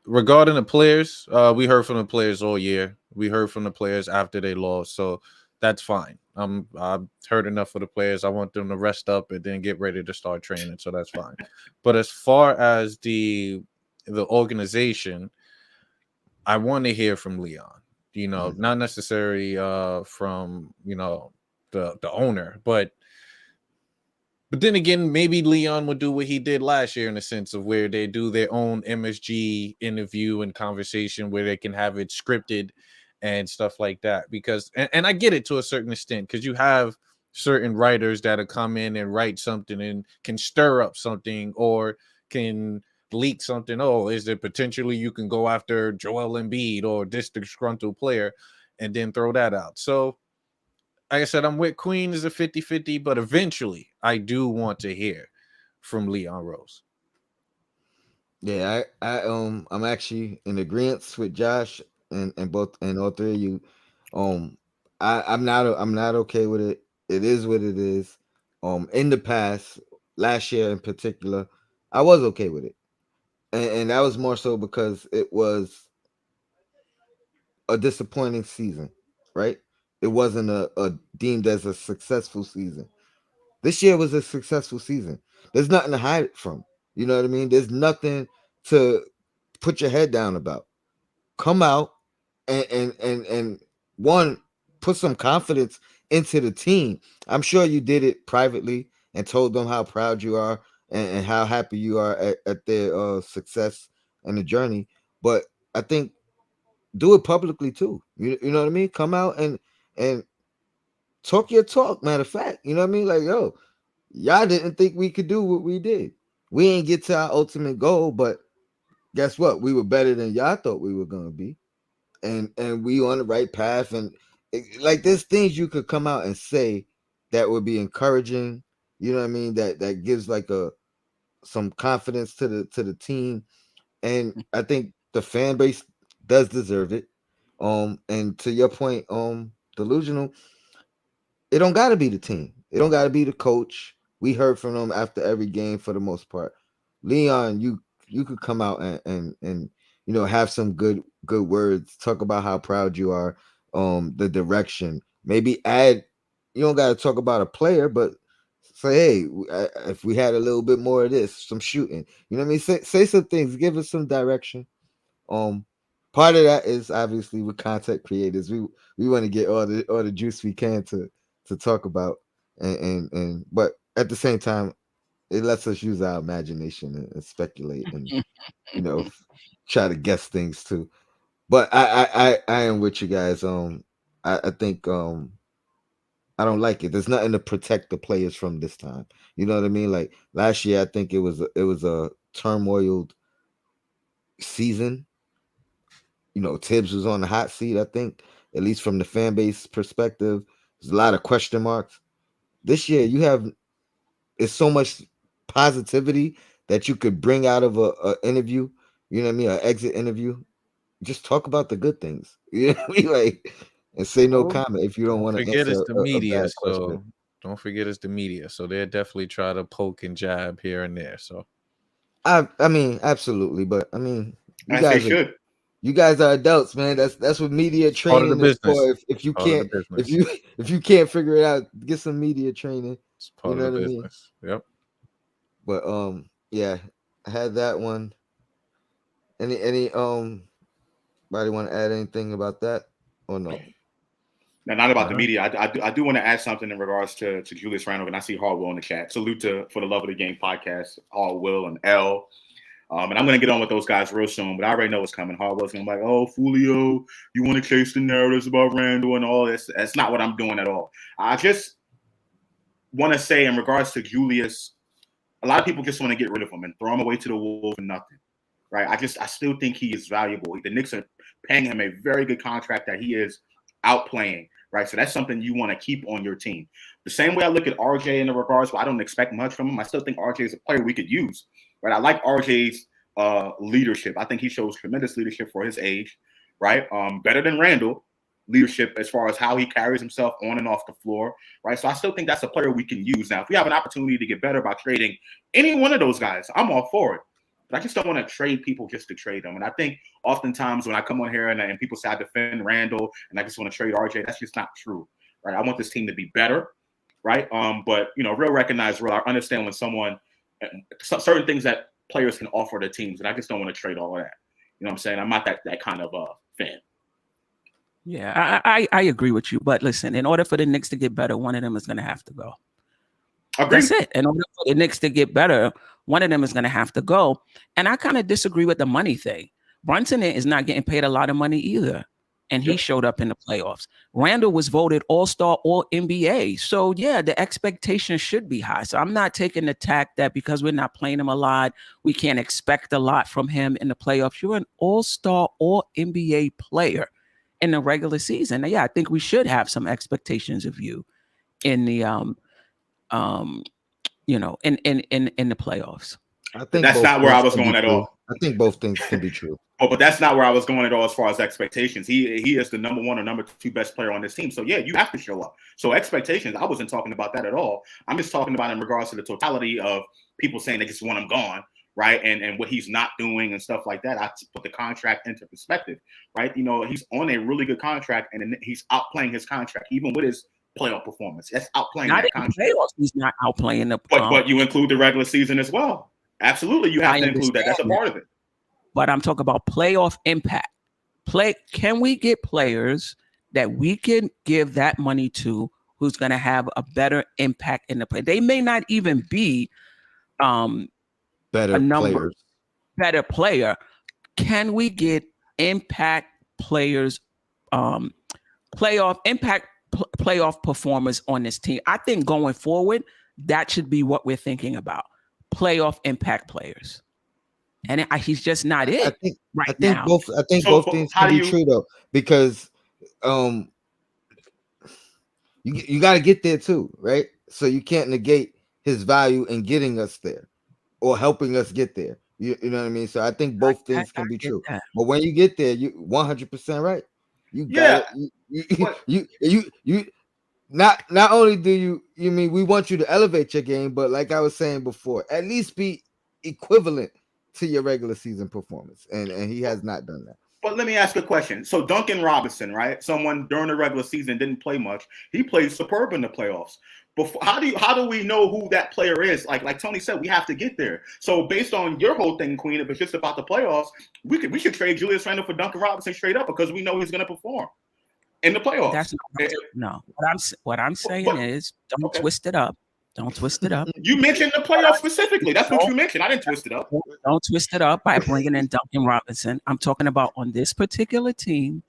regarding the players, we heard from the players all year. We heard from the players after they lost, so that's fine. I've heard enough of the players. I want them to rest up and then get ready to start training, so that's fine. But as far as the organization, I want to hear from Leon. Not necessarily from the owner, but then again, maybe Leon would do what he did last year in the sense of where they do their own MSG interview and conversation where they can have it scripted and stuff like that. Because, and I get it to a certain extent, because you have certain writers that'll come in and write something and can stir up something or can leak something. Oh, is it potentially you can go after Joel Embiid or this disgruntled player and then throw that out. So, like I said, I'm with Queen as a 50-50, but eventually I do want to hear from Leon Rose. Yeah, I'm actually in agreement with Josh and all three of you. I'm not okay with it. It is what it is. In the past, last year in particular, I was okay with it, and that was more so because it was a disappointing season, right? It wasn't a deemed as a successful season. This year was a successful season. There's nothing to hide it from. You know what I mean? There's nothing to put your head down about. Come out and one, put some confidence into the team. I'm sure you did it privately and told them how proud you are and how happy you are at their success and the journey. But I think do it publicly too. You know what I mean? Come out and talk your talk. Matter of fact, you know what I mean? Like, yo, y'all didn't think we could do what we did. We ain't get to our ultimate goal, but guess what? We were better than y'all thought we were gonna be, and we on the right path. And like, there's things you could come out and say that would be encouraging. You know what I mean? That gives like some confidence to the team, and I think the fan base does deserve it. And to your point, delusional. It don't got to be the team. It don't got to be the coach. We heard from them after every game for the most part. Leon, you could come out and have some good words. Talk about how proud you are. The direction. Maybe add. You don't got to talk about a player, but say, hey, if we had a little bit more of this, some shooting. You know what I mean? Say some things. Give us some direction. Part of that is obviously with content creators. We want to get all the juice we can to talk about, and but at the same time, it lets us use our imagination and speculate and try to guess things too. But I am with you guys. I think I don't like it. There's nothing to protect the players from this time. You know what I mean? Like last year, I think it was a turmoiled season. Tibbs was on the hot seat. I think, at least from the fan base perspective, there's a lot of question marks. This year, it's so much positivity that you could bring out of a interview. You know what I mean? An exit interview. Just talk about the good things. You know what I mean? Like, and say no comment if you don't want to Forget answer it's the a media, bad question. so don't forget it's the media. So they'll definitely try to poke and jab here and there. So I mean, absolutely, but I mean, As they should. You guys are adults, man. That's what media part of the training is for. business. If you Part of the can't business. if you can't figure it out, get some media training. It's You part know of the what I mean? business. Yep. But yeah, I had that one. Any anybody want to add anything about that or no? Now, not about the media. I do want to add something in regards to Julius Randle, and I see Hardwill in the chat. Salute to For the Love of the Game podcast, Hardwill and L. And I'm going to get on with those guys real soon, but I already know what's coming. Hardwell's going to be like, oh, Fulio, you want to chase the narratives about Randle and all this. That's not what I'm doing at all. I just want to say in regards to Julius, a lot of people just want to get rid of him and throw him away to the wolves for nothing, right? I still think he is valuable. The Knicks are paying him a very good contract that he is outplaying, right? So that's something you want to keep on your team. The same way I look at RJ in the regards, but I don't expect much from him. I still think RJ is a player we could use, right? I like RJ's leadership. I think he shows tremendous leadership for his age, right? Better than Randle, leadership as far as how he carries himself on and off the floor, right? So I still think that's a player we can use. Now, if we have an opportunity to get better by trading any one of those guys, I'm all for it. But I just don't want to trade people just to trade them. And I think oftentimes when I come on here and people say I defend Randle and I just want to trade RJ, that's just not true, right? I want this team to be better, right? But, real recognize real. I understand when someone – certain things that players can offer to teams, and I just don't want to trade all of that. You know what I'm saying? I'm not that kind of fan. Yeah, I agree with you. But listen, in order for the Knicks to get better, one of them is going to have to go. Agreed. That's it. In order for the Knicks to get better, one of them is going to have to go. And I kind of disagree with the money thing. Brunson is not getting paid a lot of money either. And he showed up in the playoffs. Randle was voted All-Star, All-NBA. So, yeah, the expectation should be high. So I'm not taking the tack that because we're not playing him a lot, we can't expect a lot from him in the playoffs. You're an All-Star, All-NBA player in the regular season. Now, yeah, I think we should have some expectations of you in the in the playoffs. I think that's not where I was going at all. I think both things can be true. Oh, but that's not where I was going at all as far as expectations. He is the number 1 or number 2 best player on this team. So, yeah, you have to show up. So expectations, I wasn't talking about that at all. I'm just talking about in regards to the totality of people saying they just want him gone, right? And what he's not doing and stuff like that. I put the contract into perspective, right? He's on a really good contract, and he's outplaying his contract, even with his playoff performance. That's outplaying not that contract. Playoffs, he's not outplaying the but you include the regular season as well. Absolutely, you have to include that. That's a part of it. But I'm talking about playoff impact. Can we get players that we can give that money to who's going to have a better impact in the play? They may not even be better player. Can we get impact players, playoff performers on this team? I think going forward, that should be what we're thinking about. Playoff impact players. And he's just not it. I think both things can be true though, because you got to get there too, right? So you can't negate his value in getting us there or helping us get there. You know what I mean? So I think both things can be true. That. But when you get there, you 100% right. You got it. You not only do you mean we want you to elevate your game, but like I was saying before, at least be equivalent to your regular season performance, and he has not done that. But let me ask a question. So Duncan Robinson, right? Someone during the regular season didn't play much. He played superb in the playoffs. Before, how do we know who that player is? Like Tony said, we have to get there. So based on your whole thing, Queen, if it's just about the playoffs, we should trade Julius Randle for Duncan Robinson straight up because we know he's going to perform in the playoffs. That's no. What I'm saying is don't twist it up. Don't twist it up. You mentioned the playoffs specifically. That's what you mentioned. I didn't twist it up. Don't twist it up by bringing in Duncan Robinson. I'm talking about on this particular team,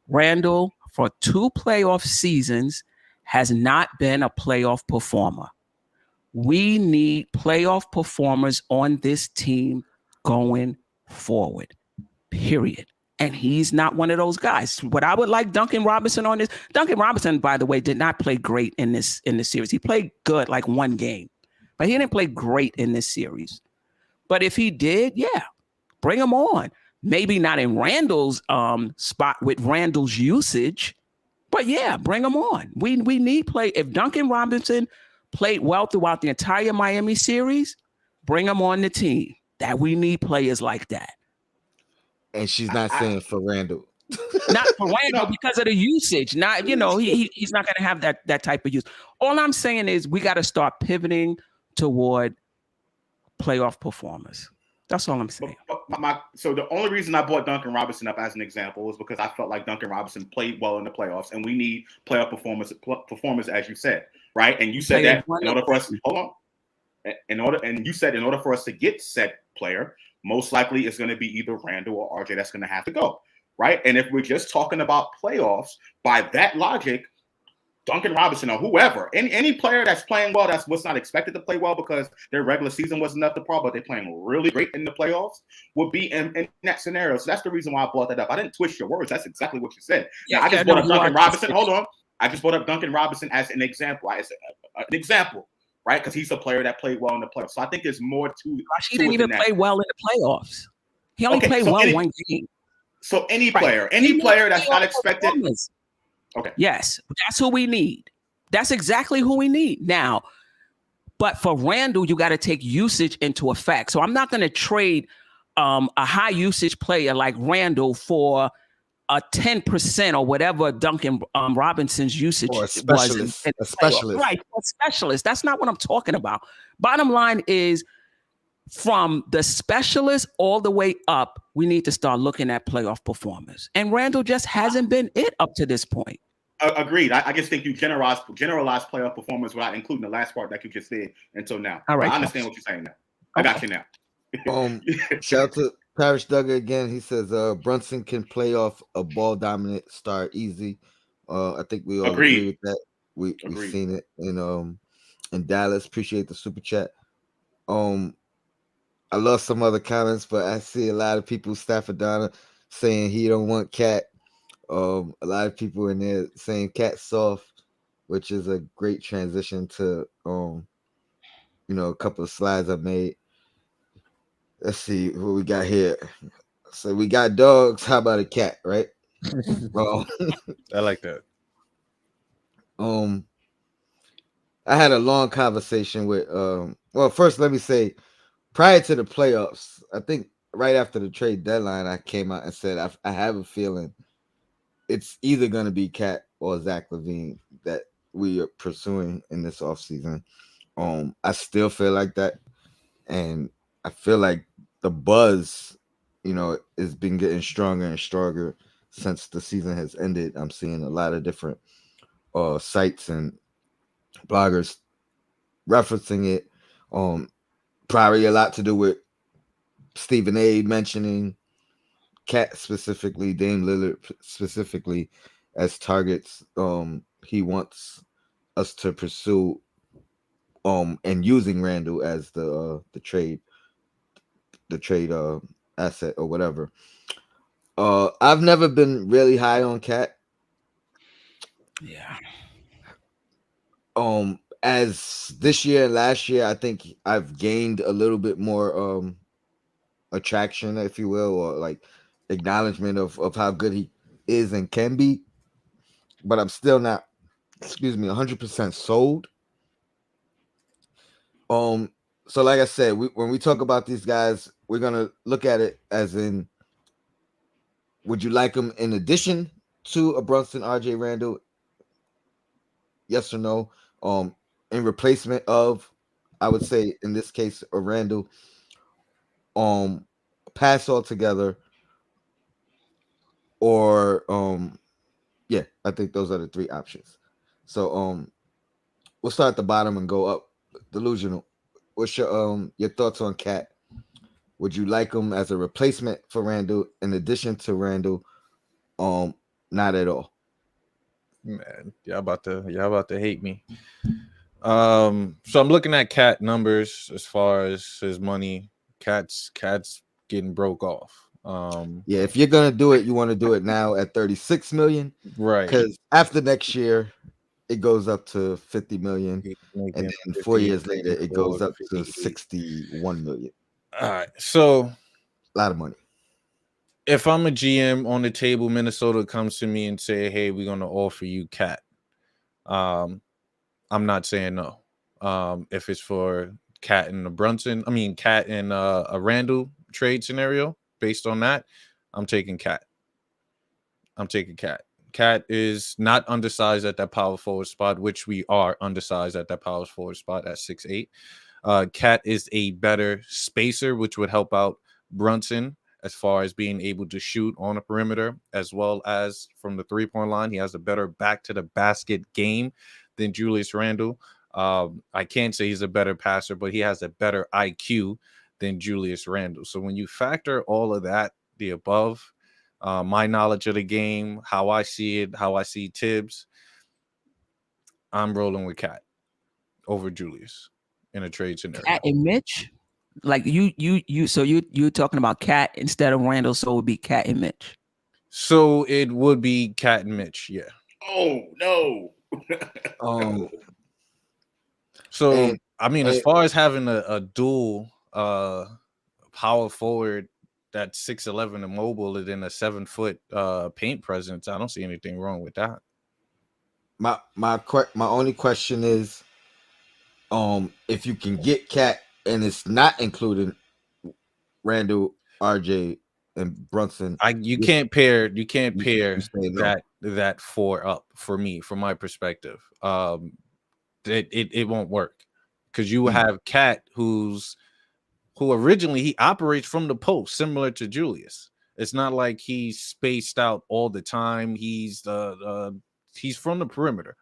Randle for 2 playoff seasons has not been a playoff performer. We need playoff performers on this team going forward, period. And he's not one of those guys. What I would like Duncan Robinson on this. Duncan Robinson, by the way, did not play great in this series. He played good like 1 game, but he didn't play great in this series. But if he did, yeah, bring him on. Maybe not in Randle's spot with Randle's usage, but yeah, bring him on. We need play. If Duncan Robinson played well throughout the entire Miami series, bring him on the team. That we need players like that. And she's not saying for Randle. Not for Randle because of the usage. Not, he's not going to have that type of use. All I'm saying is we got to start pivoting toward playoff performers. That's all I'm saying. So the only reason I brought Duncan Robinson up as an example was because I felt like Duncan Robinson played well in the playoffs, and we need playoff performers, as you said, right? And you said that in order for us, in order for us to get said player, most likely it's going to be either Randle or RJ that's going to have to go, right? And if we're just talking about playoffs, by that logic, Duncan Robinson or whoever, any player that's playing well, that's what's not expected to play well because their regular season wasn't up to par, but they're playing really great in the playoffs, would be in that scenario. So that's the reason why I brought that up. I didn't twist your words. That's exactly what you said. Yeah, I just brought up Duncan Robinson. Hold on. I just brought up Duncan Robinson as an example. Right? Because he's a player that played well in the playoffs. So I think there's more to he didn't even play well in the playoffs. He only played 1 game. So any Right. player, We any need player that's not playoff expected. performance. Okay. Yes, that's who we need. That's exactly who we need now. But for Randle, you got to take usage into effect. So I'm not going to trade a high usage player like Randle for a 10% or whatever Duncan Robinson's usage Or a was specialist. in A the playoff. specialist. Right, a specialist. That's not what I'm talking about. Bottom line is, from the specialist all the way up, we need to start looking at playoff performers. And Randle just hasn't been it up to this point. Agreed. I just think you generalize playoff performance without including the last part that you just did until now. All right, I understand what you're saying now. I got you now. Shout out to Parrish Duggar again. He says Brunson can play off a ball dominant star easy. I think we all agree with that. We've seen it in Dallas. Appreciate the super chat. I love some other comments, but I see a lot of people, Staffordana, saying he don't want Cat. A lot of people in there saying Cat soft, which is a great transition to a couple of slides I made. Let's see what we got here. So we got dogs. How about a cat, right? I like that. I had a long conversation with well, first let me say, prior to the playoffs, I think right after the trade deadline, I came out and said I have a feeling it's either going to be Cat or Zach LaVine that we are pursuing in this offseason. I still feel like that, and I feel like the buzz, has been getting stronger and stronger since the season has ended. I'm seeing a lot of different sites and bloggers referencing it. Probably a lot to do with Stephen A. mentioning Cat specifically, Dame Lillard specifically as targets. He wants us to pursue and using Randle as the trade asset or whatever. I've never been really high on Cat. Yeah. As this year and last year, I think I've gained a little bit more attraction, if you will, or like acknowledgement of how good he is and can be. But I'm still not, 100% sold. So like I said, when we talk about these guys, we're gonna look at it as in, would you like them in addition to a Brunson, RJ Randle? Yes or no? In replacement of, I would say in this case, a Randle. Pass altogether, or yeah, I think those are the three options. So we'll start at the bottom and go up. Delusional. What's your thoughts on Cat? Would you like him as a replacement for Randle in addition to Randle? Not at all. Man, y'all about to hate me. So I'm looking at Cat numbers as far as his money. Cat's getting broke off. Yeah, if you're gonna do it, you want to do it now at 36 million, right? Because after next year, it goes up to 50 million, and then 4 years later, it goes up to 61 million. All right, so a lot of money. If I'm a GM on the table, Minnesota comes to me and say, "Hey, we're gonna offer you Cat." I'm not saying no. If it's for Cat and Cat and a Randle trade scenario, based on that, I'm taking Cat. Cat is not undersized at that power forward spot, which we are undersized at that power forward spot at 6'8". Cat is a better spacer, which would help out Brunson as far as being able to shoot on the perimeter, as well as from the three-point line. He has a better back-to-the-basket game than Julius Randle. I can't say he's a better passer, but he has a better IQ than Julius Randle. So when you factor all of that, the above, my knowledge of the game, how I see it, how I see Tibbs, I'm rolling with Cat over Julius in a trade scenario. Cat and Mitch? Like so you're talking about Cat instead of Randle, so it would be Cat and Mitch. So it would be Cat and Mitch, yeah. Oh no. So as far as having a dual power forward that 6'11" immobile and then a 7-foot paint presence. I don't see anything wrong with that. My only question is, if you can get Cat and it's not including Randall, RJ, and Brunson, You can't pair say no. that 4 up for me, from my perspective. It won't work because you have Cat who originally he operates from the post, similar to Julius. It's not like he's spaced out all the time. He's from the perimeter.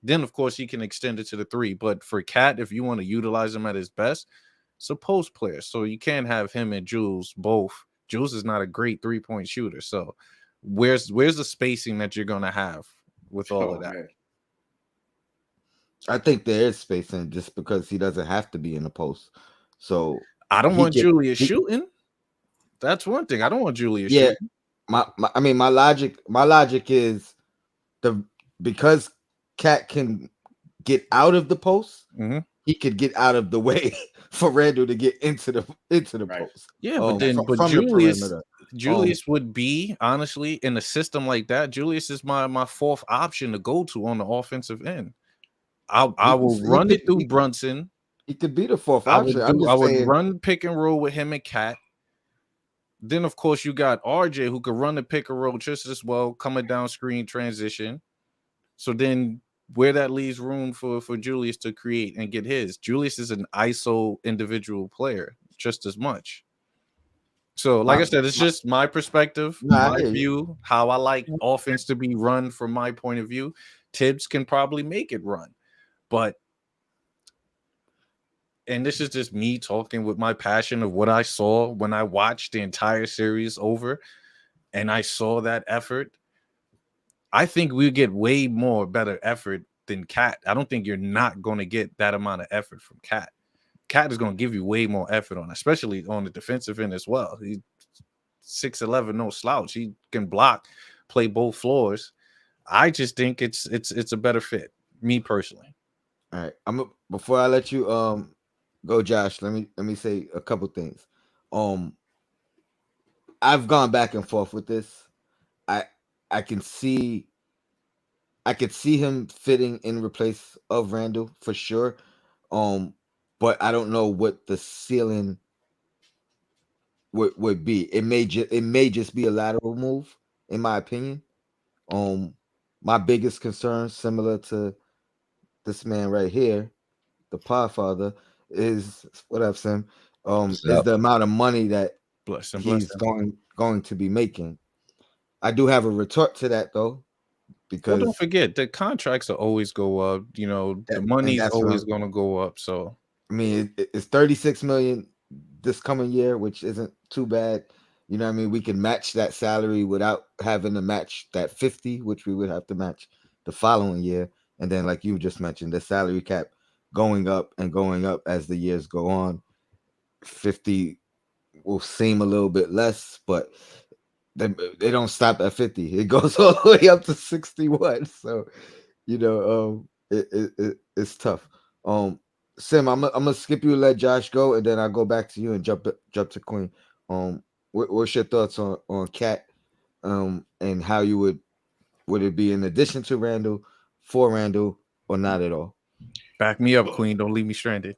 Then of course he can extend it to the 3. But for Cat, if you want to utilize him at his best, it's a post player. So you can't have him and Jules both. Jules is not a great 3-point shooter. So where's the spacing that you're gonna have with all of that? Man. I think there is spacing just because he doesn't have to be in the post. So I don't want Julius shooting. That's one thing. I don't want Julius shooting. My logic is because Cat can get out of the post, he could get out of the way for Randall to get into the post. Yeah, but Julius would be, honestly, in a system like that. Julius is my 4th option to go to on the offensive end. I will run it through Brunson. He could be the 4th option. I would run pick and roll with him and Cat. Then, of course, you got RJ who could run the pick and roll just as well, coming down screen transition. So then where that leaves room for Julius to create and get his. Julius is an ISO individual player just as much. So, like I said, it's just my perspective, my view, how I like offense to be run from my point of view. Tibbs can probably make it run. But, and this is just me talking with my passion of what I saw when I watched the entire series over and I saw that effort. I think we get way more better effort than Cat. I don't think you're not going to get that amount of effort from Cat. Cat is going to give you way more effort on, especially on the defensive end as well. He's 6'11", no slouch. He can block, play both floors. I just think it's a better fit, me personally. All right, before I let you go, Josh, let me say a couple things. I've gone back and forth with this. I could see him fitting in place of Randall for sure. But I don't know what the ceiling would be. It may just be a lateral move, in my opinion. My biggest concern, similar to this man right here, the Podfather, is what I've said. Is the amount of money that he's going to be making. I do have a retort to that though, because don't forget the contracts will always go up. You know, the money's always going to go up. So I mean, it's 36 million this coming year, which isn't too bad. You know what I mean? We can match that salary without having to match that 50, which we would have to match the following year. And then, like you just mentioned, the salary cap going up and going up as the years go on. 50 will seem a little bit less, but they don't stop at 50. It goes all the way up to 61. So, you know, it's tough. Sim, I'm gonna skip you and let Josh go, and then I'll go back to you and jump to Queen. What's your thoughts on Cat, and how you would it be in addition to Randall, for Randall, or not at all? Back me up, Queen. Don't leave me stranded.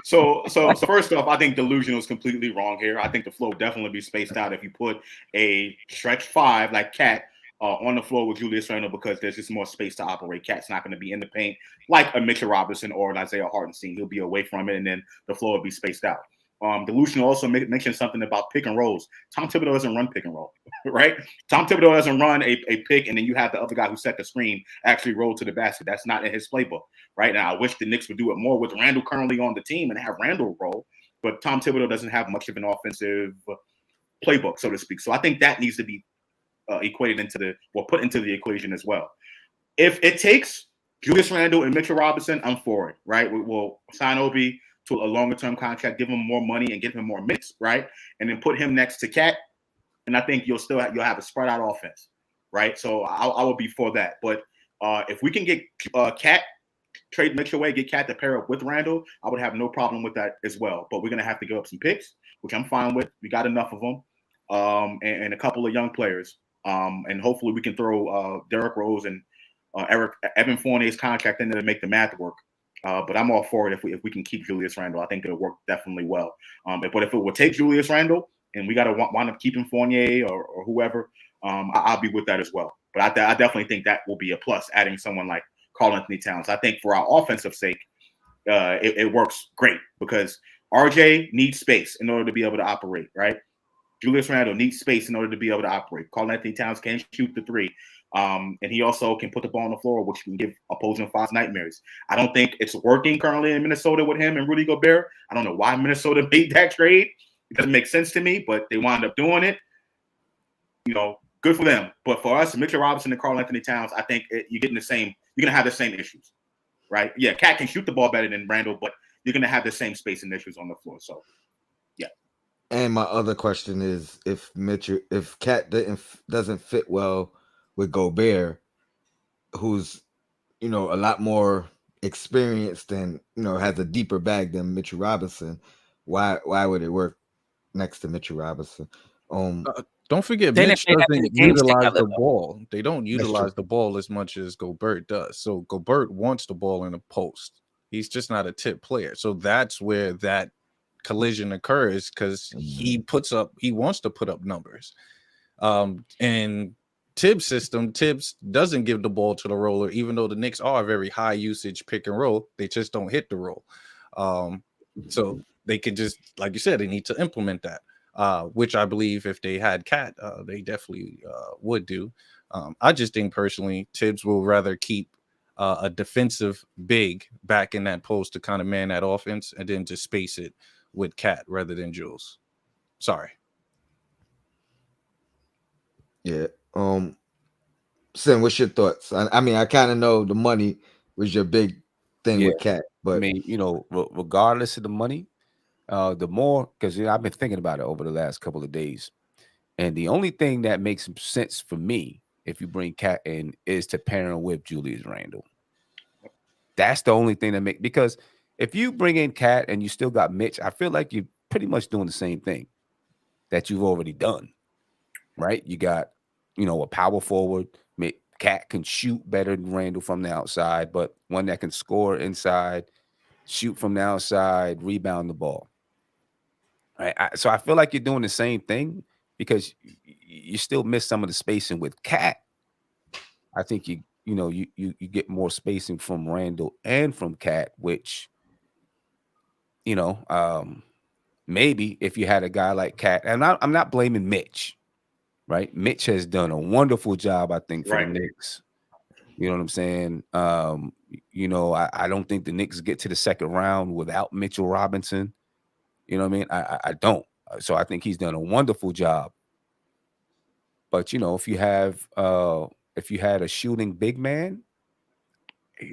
So first off, I think delusional is completely wrong here. I think the flow definitely be spaced out if you put a stretch 5 like Cat on the floor with Julius Randle, because there's just more space to operate. Cat's not going to be in the paint like a Mitchell Robinson or an Isaiah Hartenstein. He'll be away from it, and then the floor will be spaced out. Delusional also mentioned something about pick and rolls. Tom Thibodeau doesn't run pick and roll, right? Tom Thibodeau doesn't run a pick, and then you have the other guy who set the screen actually roll to the basket. That's not in his playbook, right? Now, I wish the Knicks would do it more with Randall currently on the team and have Randall roll, but Tom Thibodeau doesn't have much of an offensive playbook, so to speak. So I think that needs to be put into the equation as well. If it takes Julius Randle and Mitchell Robinson, I'm for it, right? We'll sign Obi to a longer-term contract, give him more money and give him more minutes, right? And then put him next to Cat, and I think you'll have a spread-out offense, right? So I will be for that. But if we can get Cat, trade Mitchell away, get Cat to pair up with Randle, I would have no problem with that as well. But we're going to have to give up some picks. which I'm fine with. We got enough of them, and a couple of young players. And hopefully we can throw Derrick Rose and Evan Fournier's contract in there to make the math work. But I'm all for it if we can keep Julius Randle. I think it'll work definitely well. But if it would take Julius Randle and we got to wind up keeping Fournier or whoever, I'll be with that as well. But I definitely think that will be a plus, adding someone like Karl-Anthony Towns. I think for our offensive sake, it works great because RJ needs space in order to be able to operate, right? Julius Randle needs space in order to be able to operate. Karl-Anthony Towns can shoot the three. And he also can put the ball on the floor, which can give opposing fives nightmares. I don't think it's working currently in Minnesota with him and Rudy Gobert. I don't know why Minnesota made that trade. It doesn't make sense to me, but they wound up doing it. Good for them. But for us, Mitchell Robinson and Karl-Anthony Towns, I think you're getting the same. You're going to have the same issues, right? Yeah, Cat can shoot the ball better than Randle, but you're going to have the same spacing issues on the floor. So, yeah. And my other question is, if Cat doesn't fit well with Gobert, who's a lot more experienced and has a deeper bag than Mitchell Robinson, why would it work next to Mitchell Robinson? Don't forget, Then Mitch if they have doesn't the games utilize together, the though. ball. They don't That's utilize true. the ball as much as Gobert does. So Gobert wants the ball in the post. He's just not a tip player. So that's where that collision occurs because he wants to put up numbers. And Tibbs' system, Tibbs doesn't give the ball to the roller, even though the Knicks are a very high usage pick and roll. They just don't hit the roll. So they can just, like you said, they need to implement that. Which I believe if they had Cat, they definitely would do. I just think personally, Tibbs will rather keep a defensive big back in that post to kind of man that offense and then just space it with Cat rather than Jules. Sorry. Yeah. Sin, what's your thoughts? I mean, I kind of know the money was your big thing with Cat, but I mean, regardless of the money, the more, because I've been thinking about it over the last couple of days, and the only thing that makes sense for me if you bring Cat in is to pair him with Julius Randle. That's the only thing because if you bring in Cat and you still got Mitch, I feel like you're pretty much doing the same thing that you've already done, right? You got, a power forward. Cat can shoot better than Randle from the outside, but one that can score inside, shoot from the outside, rebound the ball. Right? So I feel like you're doing the same thing because you still miss some of the spacing with Cat. I think you get more spacing from Randle and from Cat, which maybe if you had a guy like Cat, and I'm not blaming Mitch, right? Mitch has done a wonderful job, I think, for the Knicks. You know what I'm saying? I don't think the Knicks get to the second round without Mitchell Robinson. You know what I mean? I don't. So I think he's done a wonderful job. But if you had a shooting big man,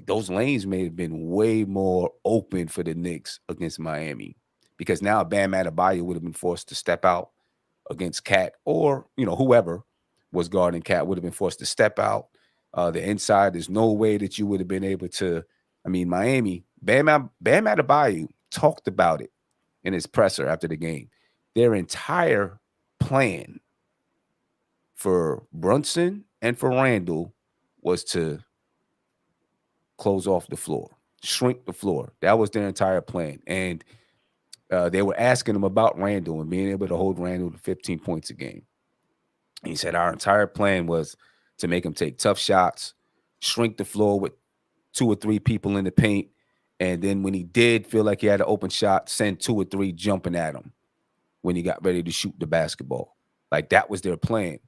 those lanes may have been way more open for the Knicks against Miami, because now Bam Adebayo would have been forced to step out against Cat, or whoever was guarding Cat would have been forced to step out. The inside, there's no way that you would have been able to. I mean, Miami, Bam Adebayo talked about it in his presser after the game. Their entire plan for Brunson and for Randle was to close off the floor, shrink the floor. That was their entire plan. And they were asking him about Randle and being able to hold Randle to 15 points a game. And he said our entire plan was to make him take tough shots, shrink the floor with 2 or 3 people in the paint, and then when he did feel like he had an open shot, send 2 or 3 jumping at him when he got ready to shoot the basketball. Like, that was their plan.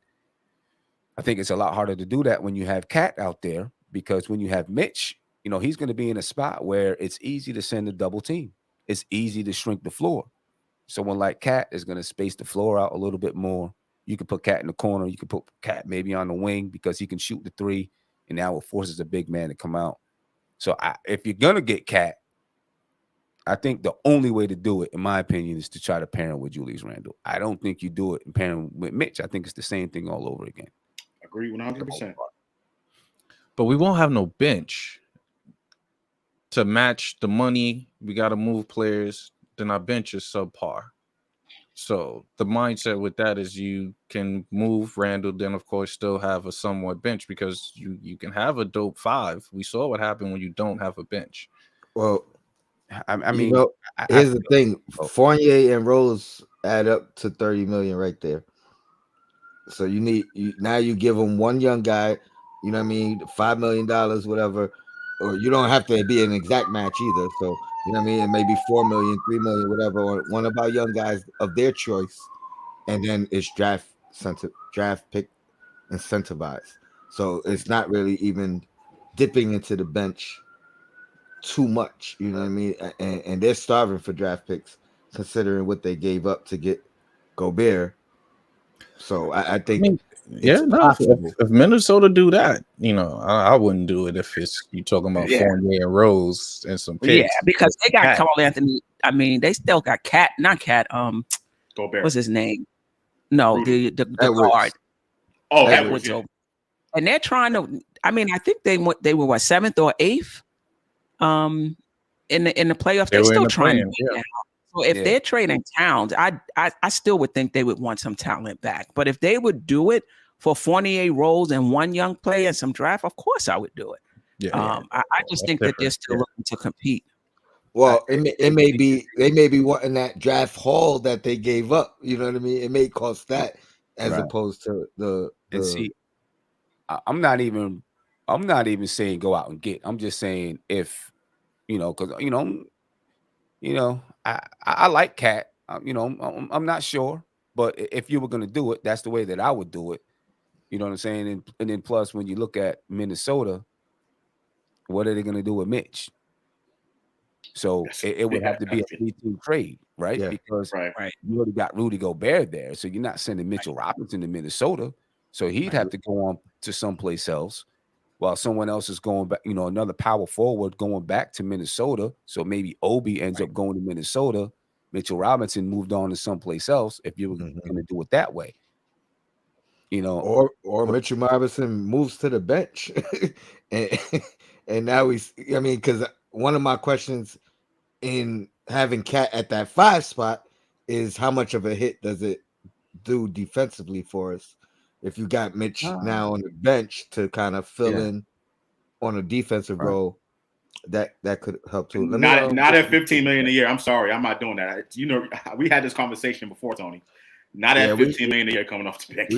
I think it's a lot harder to do that when you have Cat out there, because when you have Mitch, he's going to be in a spot where it's easy to send a double team. It's easy to shrink the floor. Someone like Cat is going to space the floor out a little bit more. You can put Cat in the corner. You can put Cat maybe on the wing because he can shoot the 3, and now it forces a big man to come out. So if you're going to get Cat, I think the only way to do it, in my opinion, is to try to pair him with Julius Randle. I don't think you do it and pair him with Mitch. I think it's the same thing all over again. Agree 100%. But we won't have no bench to match the money. We got to move players. Then our bench is subpar. So the mindset with that is you can move Randle, then of course still have a somewhat bench because you can have a dope 5. We saw what happened when you don't have a bench. Well, I you mean, know, I here's the thing: oh, Fournier and Rose add up to 30 million right there. So now you give them one young guy, you know what I mean, $5 million, whatever, or you don't have to be an exact match either. So you know what I mean, it may be 4 million, 3 million, whatever, or one of our young guys of their choice, and then it's draft pick incentivized. So it's not really even dipping into the bench too much, you know what I mean, and they're starving for draft picks considering what they gave up to get Gobert. So I think yeah, no. If Minnesota do that, I wouldn't do it if it's you talking about Fournier and Rose and some picks. Yeah, because they got Carl Anthony. I mean, they still got not Cat. Gobert. What's his name? No, Rudy. the guard. Oh, Edwards. yeah. And they're trying to. I mean, I think they were what, 7th or 8th, in the playoffs. They're still trying to win now. So if they're trading Towns, I still would think they would want some talent back. But if they would do it for Fournier, Rose, and one young player and some draft, of course I would do it. I just think that they're still looking to compete. Well, it may be they may be wanting that draft haul that they gave up. You know what I mean? It may cost that as opposed to the. And see, I'm not even saying go out and get. I'm just saying if because I like Cat. I'm not sure, but if you were going to do it, that's the way that I would do it. You know what I'm saying? And then plus, when you look at Minnesota, what are they going to do with Mitch? So it would have to be a 3-2 trade, right? Yeah. Because you already got Rudy Gobert there, so you're not sending Mitchell Robinson to Minnesota. So he'd have to go on to someplace else, while someone else is going back. Another power forward going back to Minnesota. So maybe Obi ends up going to Minnesota. Mitchell Robinson moved on to someplace else. If you were going to do it that way, or Mitchell Robinson moves to the bench, and now because one of my questions in having Cat at that 5 spot is how much of a hit does it do defensively for us if you got Mitch now on the bench to kind of fill in on a defensive role. That could help too. Not at 15 million a year. I'm sorry, I'm not doing that. We had this conversation before, Tony. Not at 15 million a year coming off the bench.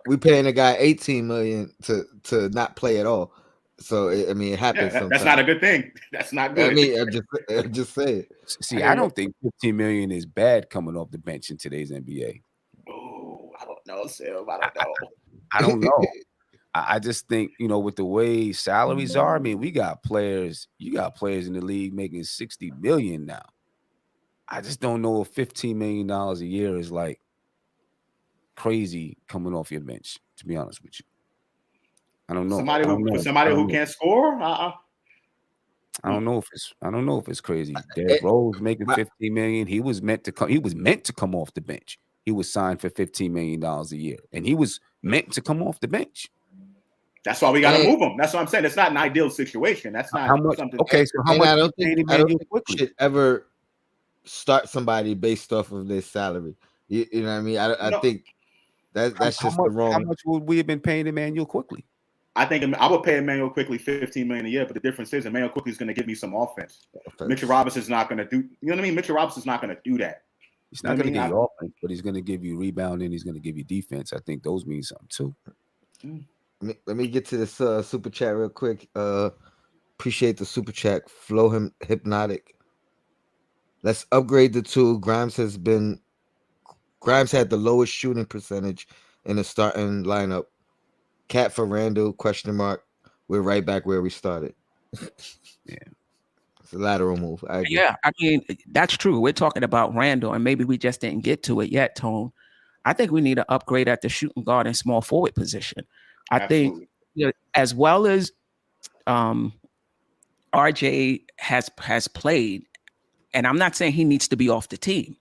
We paying a guy 18 million to not play at all. So it happens. Yeah, that's not a good thing. That's not good. I mean, I'm just saying. See, I don't think 15 million is bad coming off the bench in today's NBA. Oh, I don't know, Sil. I don't know. I don't know. I just think, with the way salaries are, I mean, you got players in the league making 60 million now. I just don't know if $15 million a year is like crazy coming off your bench, to be honest with you. I don't know. Somebody who can't score? I don't know if it's crazy. Derrick Rose making 15 million. He was meant to come off the bench. He was signed for $15 million a year, and he was meant to come off the bench. That's why we got to move him. That's what I'm saying. It's not an ideal situation. That's not something. Okay, so how much? I don't think we should ever start somebody based off of their salary. You know what I mean? I think that's just the wrong. How much would we have been paying Emmanuel Quickly? I think I would pay Emmanuel Quickly $15 million a year, but the difference is Emmanuel Quickly is going to give me some offense. Mitchell Robinson's not going to do. You know what I mean? Mitchell Robinson's not going to do that. He's not going to give you offense, but he's going to give you rebounding. He's going to give you defense. I think those mean something too. Let me get to this super chat real quick. Appreciate the super chat. Flow Hypnotic. Let's upgrade the 2. Grimes had the lowest shooting percentage in the starting lineup. Cat for Randle, ? We're right back where we started. Yeah. It's a lateral move. I agree. Yeah, I mean, that's true. We're talking about Randle, and maybe we just didn't get to it yet, Tone. I think we need to upgrade at the shooting guard and small forward position. I think as well as RJ has played, and I'm not saying he needs to be off the team.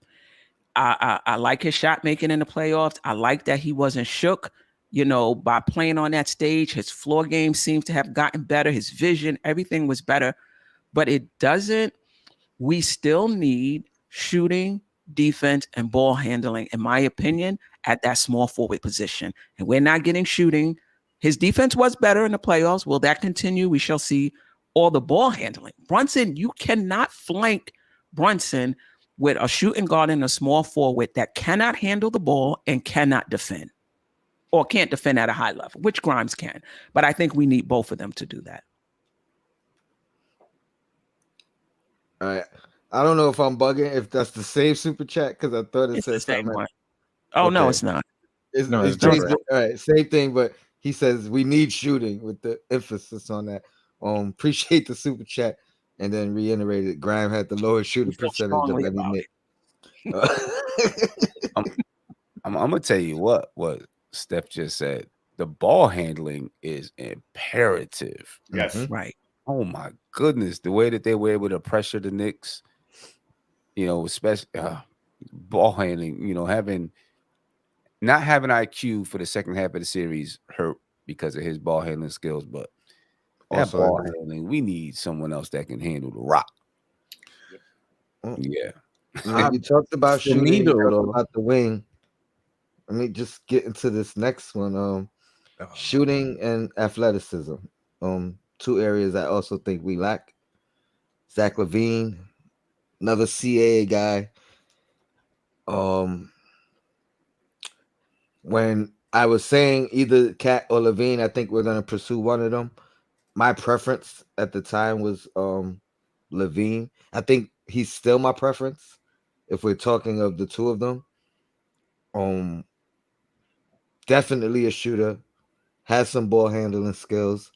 I like his shot making in the playoffs. I like that he wasn't shook, by playing on that stage. His floor game seems to have gotten better. His vision, everything was better. But we still need shooting defense, and ball handling, in my opinion, at that small forward position. And we're not getting shooting. His defense was better in the playoffs. Will that continue? We shall see. All the ball handling. Brunson, you cannot flank Brunson with a shooting guard and a small forward that cannot handle the ball and cannot defend, or can't defend at a high level, which Grimes can. But I think we need both of them to do that. All right. I don't know if I'm bugging, if that's the same super chat, because I thought it It's said the same something. one. Oh, no, Okay. it's not. It's No, it's changed. different. All right, same thing, but he says we need shooting with the emphasis on that. Appreciate the super chat, and then reiterated Grime had the lowest shooting Feel percentage of strongly any about Knick. I'm gonna tell you what Steph just said. The ball handling is imperative. Yes. Mhm. Right. Oh my goodness, the way that they were able to pressure the Knicks, especially ball handling, not having IQ for the second half of the series hurt because of his ball handling skills, but that Also, ball handling, we need someone else that can handle the rock. Yeah. we talked about For me, shooting, we talked though, about the wing. Let me just get into this next one. Shooting and athleticism. Two areas I also think we lack. Zach LaVine, another CAA guy. When I was saying either Cat or LaVine, I think we're gonna pursue one of them. My preference at the time was LaVine. I think he's still my preference if we're talking of the two of them. Definitely a shooter, has some ball handling skills.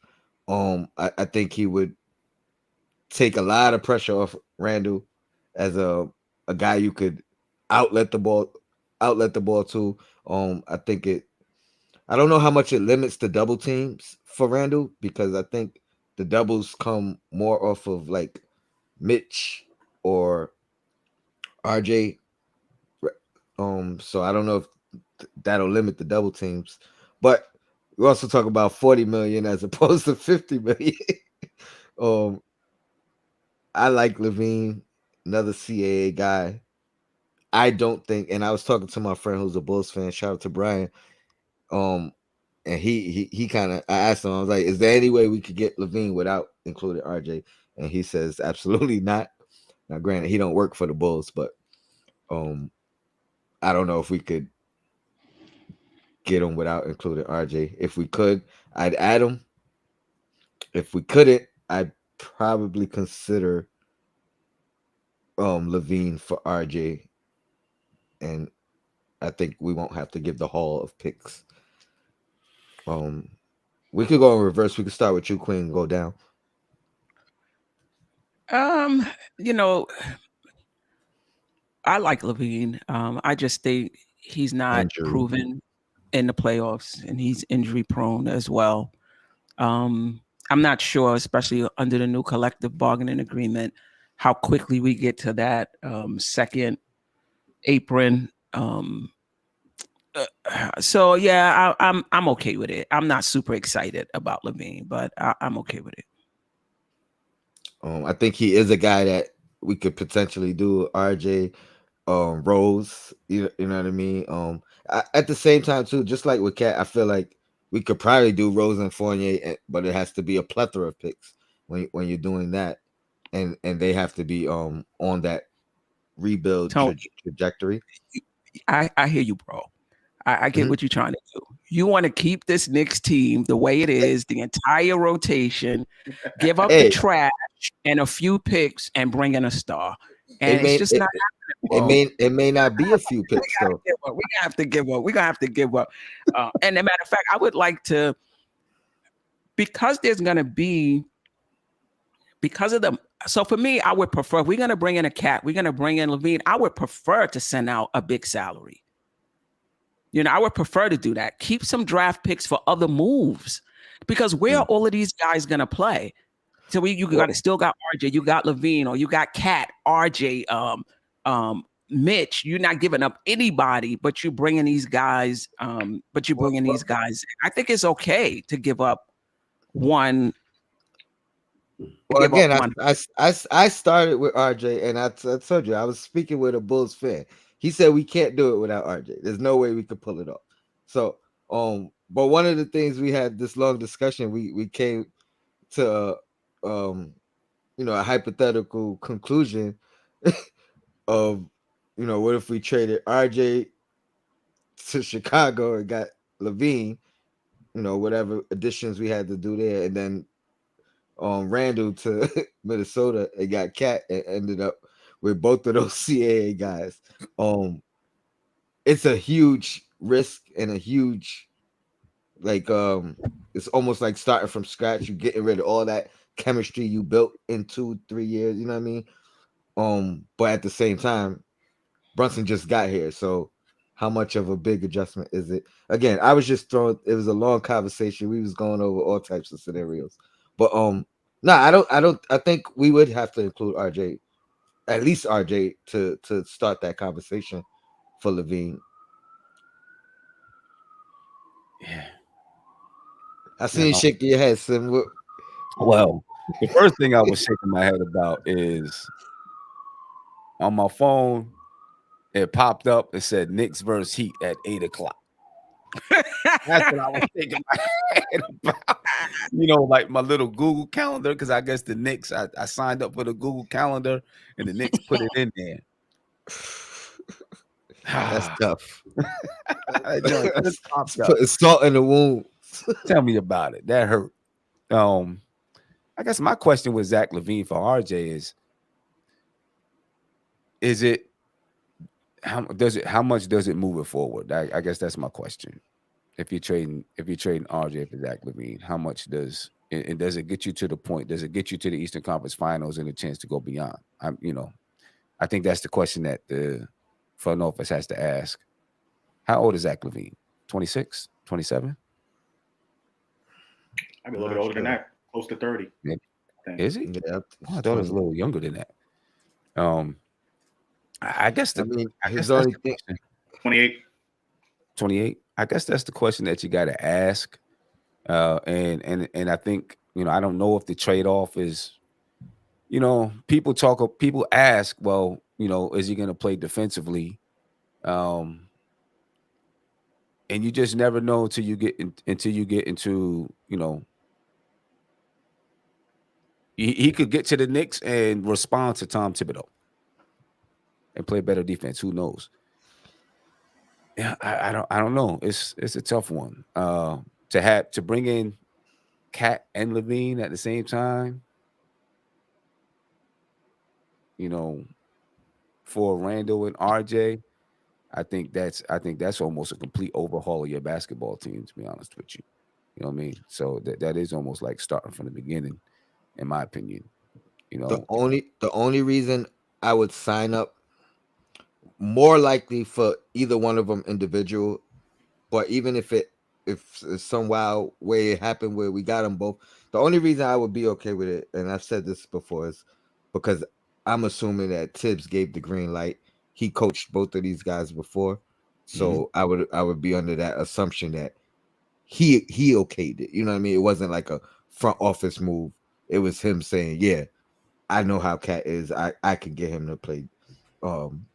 I think he would take a lot of pressure off Randle as a guy you could outlet the ball to. I think I don't know how much it limits the double teams for Randle, because I think the doubles come more off of like Mitch or RJ. So I don't know if that'll limit the double teams, but we also talk about 40 million as opposed to 50 million. I like LaVine, another CAA guy. I don't think, and I was talking to my friend who's a Bulls fan. Shout out to Brian. And he kind of, I asked him, I was like, is there any way we could get LaVine without including RJ? And he says absolutely not. Now, granted, he don't work for the Bulls, but I don't know if we could get him without including RJ. If we could, I'd add him. If we couldn't, I'd probably consider LaVine for RJ, and I think we won't have to give the haul of picks. We could go in reverse. We could start with you, Queen, and go down. I like LaVine. I just think he's not proven in the playoffs, and he's injury prone as well. I'm not sure, especially under the new collective bargaining agreement, how quickly we get to that second apron. So yeah, I'm okay with it. I'm not super excited about LaVine, but I'm okay with it. I think he is a guy that we could potentially do. RJ, Rose, you know what I mean. At the same time too, just like with Cat, I feel like we could probably do Rose and Fournier, but it has to be a plethora of picks when you're doing that, and they have to be on that rebuild trajectory. I hear you, bro. I get what you're trying to do. You want to keep this Knicks team the way it is, the entire rotation, give up the trash and a few picks, and bring in a star. And it's just not happening. It may not be a few picks though. We're gonna have to give up. We're gonna have to give up. And as a matter of fact, I would like to, because there's gonna be, because of the, so for me, I would prefer, if we're gonna bring in a Cat, we're gonna bring in LaVine, I would prefer to send out a big salary. I would prefer to do that. Keep some draft picks for other moves, because where are all of these guys gonna play? So you still got RJ, you got LaVine, or you got Cat, RJ, Mitch. You're not giving up anybody, but you're bringing these guys. I think it's okay to give up one Well, give up again, on. I started with RJ, and I told you I was speaking with a Bulls fan. He said we can't do it without RJ. There's no way we could pull it off. So, but one of the things we had this long discussion, we came to, a hypothetical conclusion of, what if we traded RJ to Chicago and got LaVine, whatever additions we had to do there, and then Randle to Minnesota and got Cat and ended up with both of those CAA guys. It's a huge risk and a huge it's almost like starting from scratch. You getting rid of all that chemistry you built in 2-3 years. You know what I mean? But at the same time, Brunson just got here, so how much of a big adjustment is it? Again, I was just throwing. It was a long conversation. We was going over all types of scenarios, but no, I don't. I think we would have to include RJ, at least RJ, to start that conversation for LaVine. Yeah. I seen you shaking your head, Sim. Well, the first thing I was shaking my head about is on my phone, it popped up. It said Knicks versus Heat at 8:00. That's what I was thinking my head about. Like my little Google calendar, because I guess the Knicks, I signed up for the Google calendar and the Knicks put it in there. That's tough. That's putting salt in the wound. Tell me about it. That hurt. I guess my question with Zach LaVine for RJ is it how much does it move it forward? I guess that's my question. If you're trading RJ for Zach LaVine, how much does it get you to the point? Does it get you to the Eastern Conference Finals and a chance to go beyond? I think that's the question that the front office has to ask. How old is Zach LaVine? 26, 27? I'd be a little bit older than that, close to 30. Yeah. Is he? Yeah, I thought it was a little younger than that. I guess his only thing. 28. 28. I guess that's the question that you got to ask. And I think, I don't know if the trade-off is, people ask, well, is he going to play defensively? And you just never know until you get into, he could get to the Knicks and respond to Tom Thibodeau and play better defense. Who knows? Yeah, I don't know. It's a tough one. To bring in Cat and LaVine at the same time, for Randle and RJ, I think that's almost a complete overhaul of your basketball team, to be honest with you. You know what I mean? So that is almost like starting from the beginning, in my opinion. The only reason I would sign up more likely for either one of them individual, but even if some wild way it happened where we got them both, the only reason I would be okay with it, and I've said this before, is because I'm assuming that Tibbs gave the green light. He coached both of these guys before, so I would be under that assumption that he okayed it. You know what I mean? It wasn't like a front office move. It was him saying, "Yeah, I know how Cat is. I can get him to play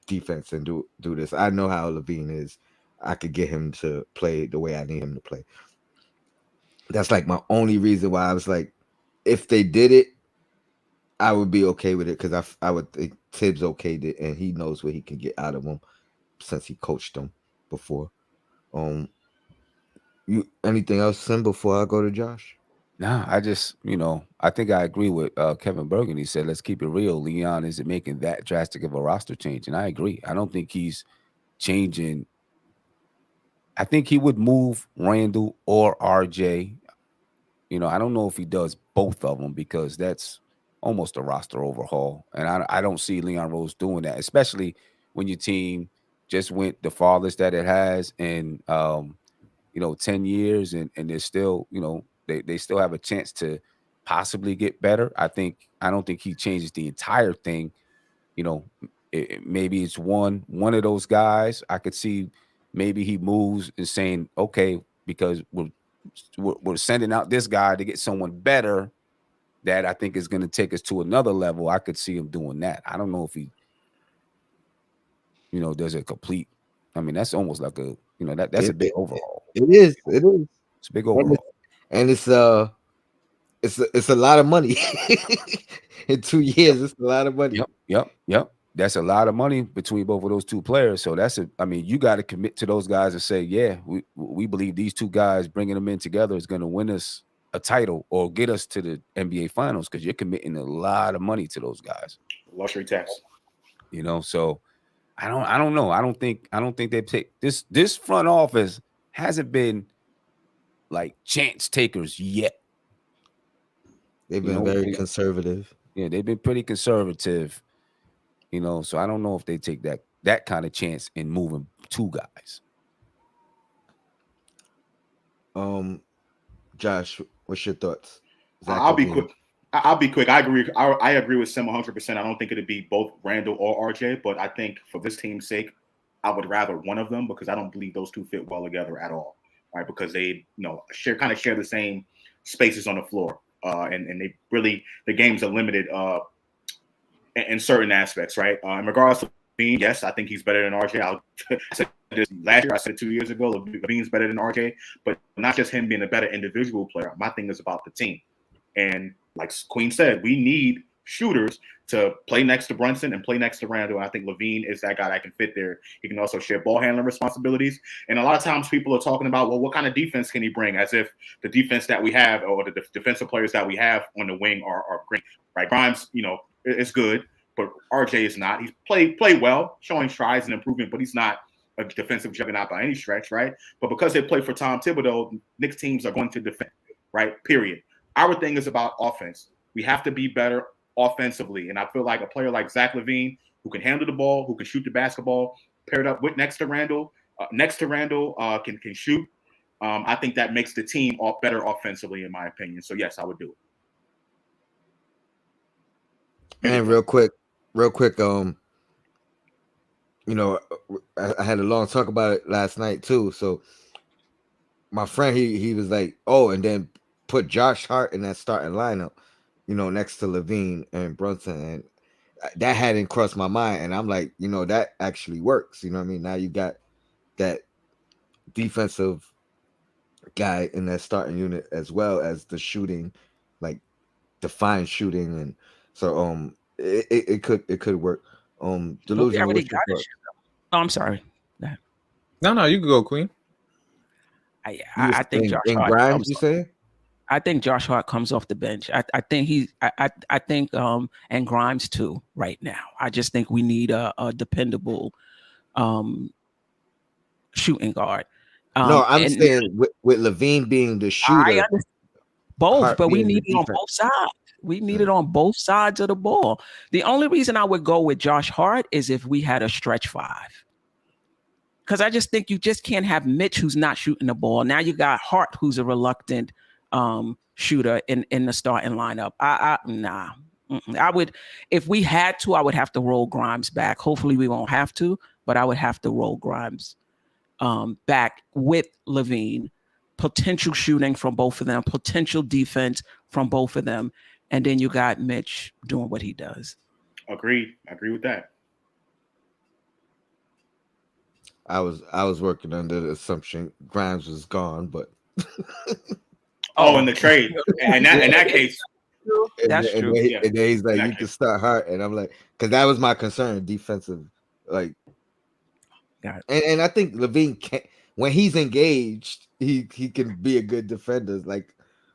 defense and do this. I know how LaVine is. I could get him to play the way I need him to play." That's like my only reason why I was like, if they did it, I would be okay with it, because I would think Tibbs okayed it and he knows what he can get out of them since he coached them before. You anything else, Sim, before I go to Josh? Nah, I just, I think I agree with Kevin Bergen. He said, let's keep it real. Leon isn't making that drastic of a roster change. And I agree. I don't think he's changing. I think he would move Randle or RJ. I don't know if he does both of them, because that's almost a roster overhaul. And I don't see Leon Rose doing that, especially when your team just went the farthest that it has in 10 years, and they're still, they still have a chance to possibly get better. I don't think he changes the entire thing. Maybe it's one of those guys. I could see maybe he moves and saying, okay, because we're sending out this guy to get someone better. that I think is going to take us to another level, I could see him doing that. I don't know if he, does a complete. I mean, that's almost like a, that's a big overhaul. It is. It is. It's a big overhaul. And it's a lot of money. In 2 years, it's a lot of money. Yep. That's a lot of money between both of those two players. So you got to commit to those guys and say, yeah, we believe these two guys, bringing them in together is going to win us a title or get us to the NBA Finals, because you're committing a lot of money to those guys. Luxury tax. So I don't know. I don't think they take this front office hasn't been like chance takers yet. They've been very conservative. Yeah, they've been pretty conservative. So I don't know if they take that kind of chance in moving two guys. Josh, what's your thoughts? I'll be quick. I agree. I agree with Sim 100%. I don't think it'd be both Randle or RJ, but I think for this team's sake, I would rather one of them, because I don't believe those two fit well together at all. Right? Because they, share the same spaces on the floor, and they really, the games are limited in certain aspects. Right? In regards to LaVine, yes, I think he's better than RJ. I said this last year. I said it 2 years ago. LaVine's better than RJ, but not just him being a better individual player. My thing is about the team. And like Queen said, we need shooters to play next to Brunson and play next to Randle. I think LaVine is that guy that can fit there. He can also share ball handling responsibilities. And a lot of times people are talking about, well, what kind of defense can he bring? As if the defense that we have, or the defensive players that we have on the wing are great. Right? Grimes, is good, but RJ is not. He's played well, showing strides and improvement, but he's not a defensive juggernaut by any stretch, right? But because they play for Tom Thibodeau, Knicks teams are going to defend, right? Period. Our thing is about offense. We have to be better offensively. And I feel like a player like Zach LaVine, who can handle the ball, who can shoot the basketball, paired up with next to Randle, can shoot. I think that makes the team better offensively, in my opinion. So, yes, I would do it. And real quick, I had a long talk about it last night too. So my friend, he was like, oh, and then put Josh Hart in that starting lineup, next to LaVine and Brunson. And that hadn't crossed my mind. And I'm like, that actually works. You know what I mean? Now you got that defensive guy in that starting unit, as well as the shooting, like defined shooting. And so it could work. Delusion. Already got it. Oh, I'm sorry. No, you can go, Queen. I think Josh Hart. Grimes, you say? I think Josh Hart comes off the bench. I think I think and Grimes too right now. I just think we need a dependable shooting guard. No, I'm saying with LaVine being the shooter. Both, Hart but we being need the it on defense. both sides. We need it on both sides of the ball. The only reason I would go with Josh Hart is if we had a stretch five. Because I just think you just can't have Mitch who's not shooting the ball. Now you got Hart who's a reluctant shooter in the starting lineup. Nah. I would, if we had to, I would have to roll Grimes back. Hopefully we won't have to, but I would have to roll Grimes back with LaVine. Potential shooting from both of them, potential defense from both of them, and then you got Mitch doing what he does. Agreed. I agree with that. I was working under the assumption Grimes was gone, but in the trade, and in that case, that's true. And then he's like, you can start Hart, and I'm like, because that was my concern, defensive, like. Got it. And I think LaVine can, when he's engaged, he can be a good defender, like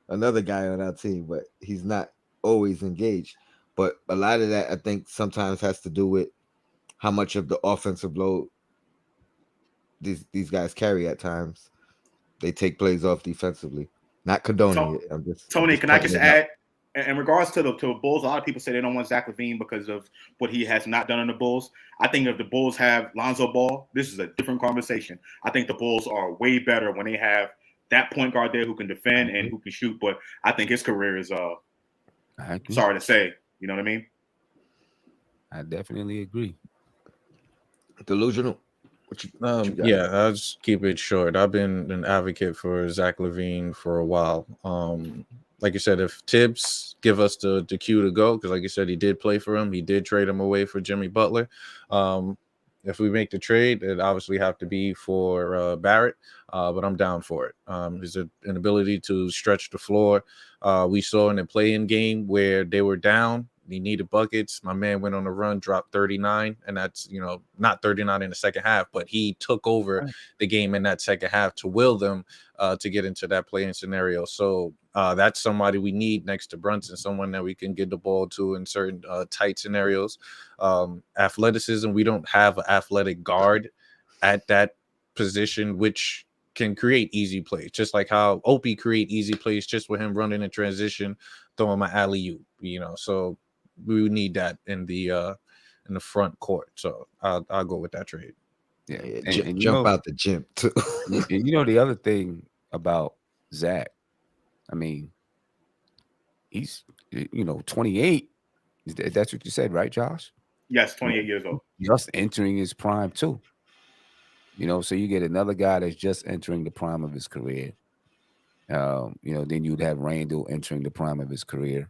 another guy on our team, but he's not always engaged. But a lot of that, I think, sometimes has to do with how much of the offensive load these guys carry at times. They take plays off defensively. Not condoning it. I'm just Tony, can I just add, in regards to the Bulls, a lot of people say they don't want Zach LaVine because of what he has not done in the Bulls. I think if the Bulls have Lonzo Ball, this is a different conversation. I think the Bulls are way better when they have that point guard there who can defend and who can shoot. But I think his career is sorry to say. You know what I mean? I definitely agree. Delusional. Yeah, I'll just keep it short. I've been an advocate for Zach LaVine for a while. like you said, if Tibbs give us the cue to go, because like you said, he did play for him. He did trade him away for Jimmy Butler. If we make the trade, it obviously have to be for Barrett, but I'm down for it. There's an ability to stretch the floor. We saw in the play-in game where they were down. He needed buckets. My man went on a run, dropped 39, and that's, not 39 in the second half, but he took over the game in that second half to will them to get into that play-in scenario. So that's somebody we need next to Brunson, someone that we can get the ball to in certain tight scenarios. Athleticism, we don't have an athletic guard at that position, which can create easy plays, just like how Opie create easy plays just with him running in transition, throwing my alley-oop, so we would need that in the front court. So I'll go with that trade. Yeah, and jump out the gym too. And the other thing about Zach, I mean, he's 28. That's what you said, right, Josh? Yes, 28 years old. Just entering his prime too. So you get another guy that's just entering the prime of his career. Then you'd have Randle entering the prime of his career.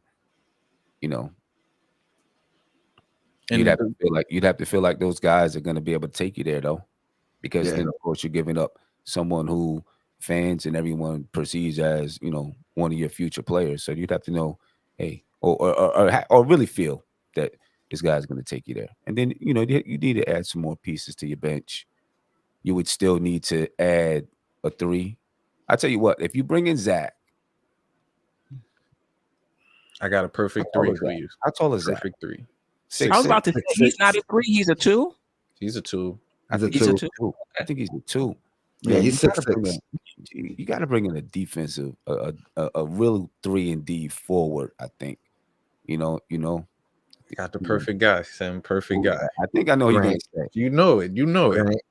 You'd have to feel like those guys are going to be able to take you there, though, because then of course you're giving up someone who fans and everyone perceives as one of your future players. So you'd have to know, hey, or really feel that this guy's going to take you there. And then you need to add some more pieces to your bench. You would still need to add a 3. I tell you what, if you bring in Zach, I got a perfect 3 for you. How tall is Zach? Perfect 3. I was about to say he's not a 3, he's a 2. He's a 2. I think he's a 2. I think he's a 2. Yeah, he's 6'6". You got to bring in a defensive, a real 3-and-D forward. I think, got the perfect guy, Sam. Perfect guy. I think I know you're going to say. You know it. You know it.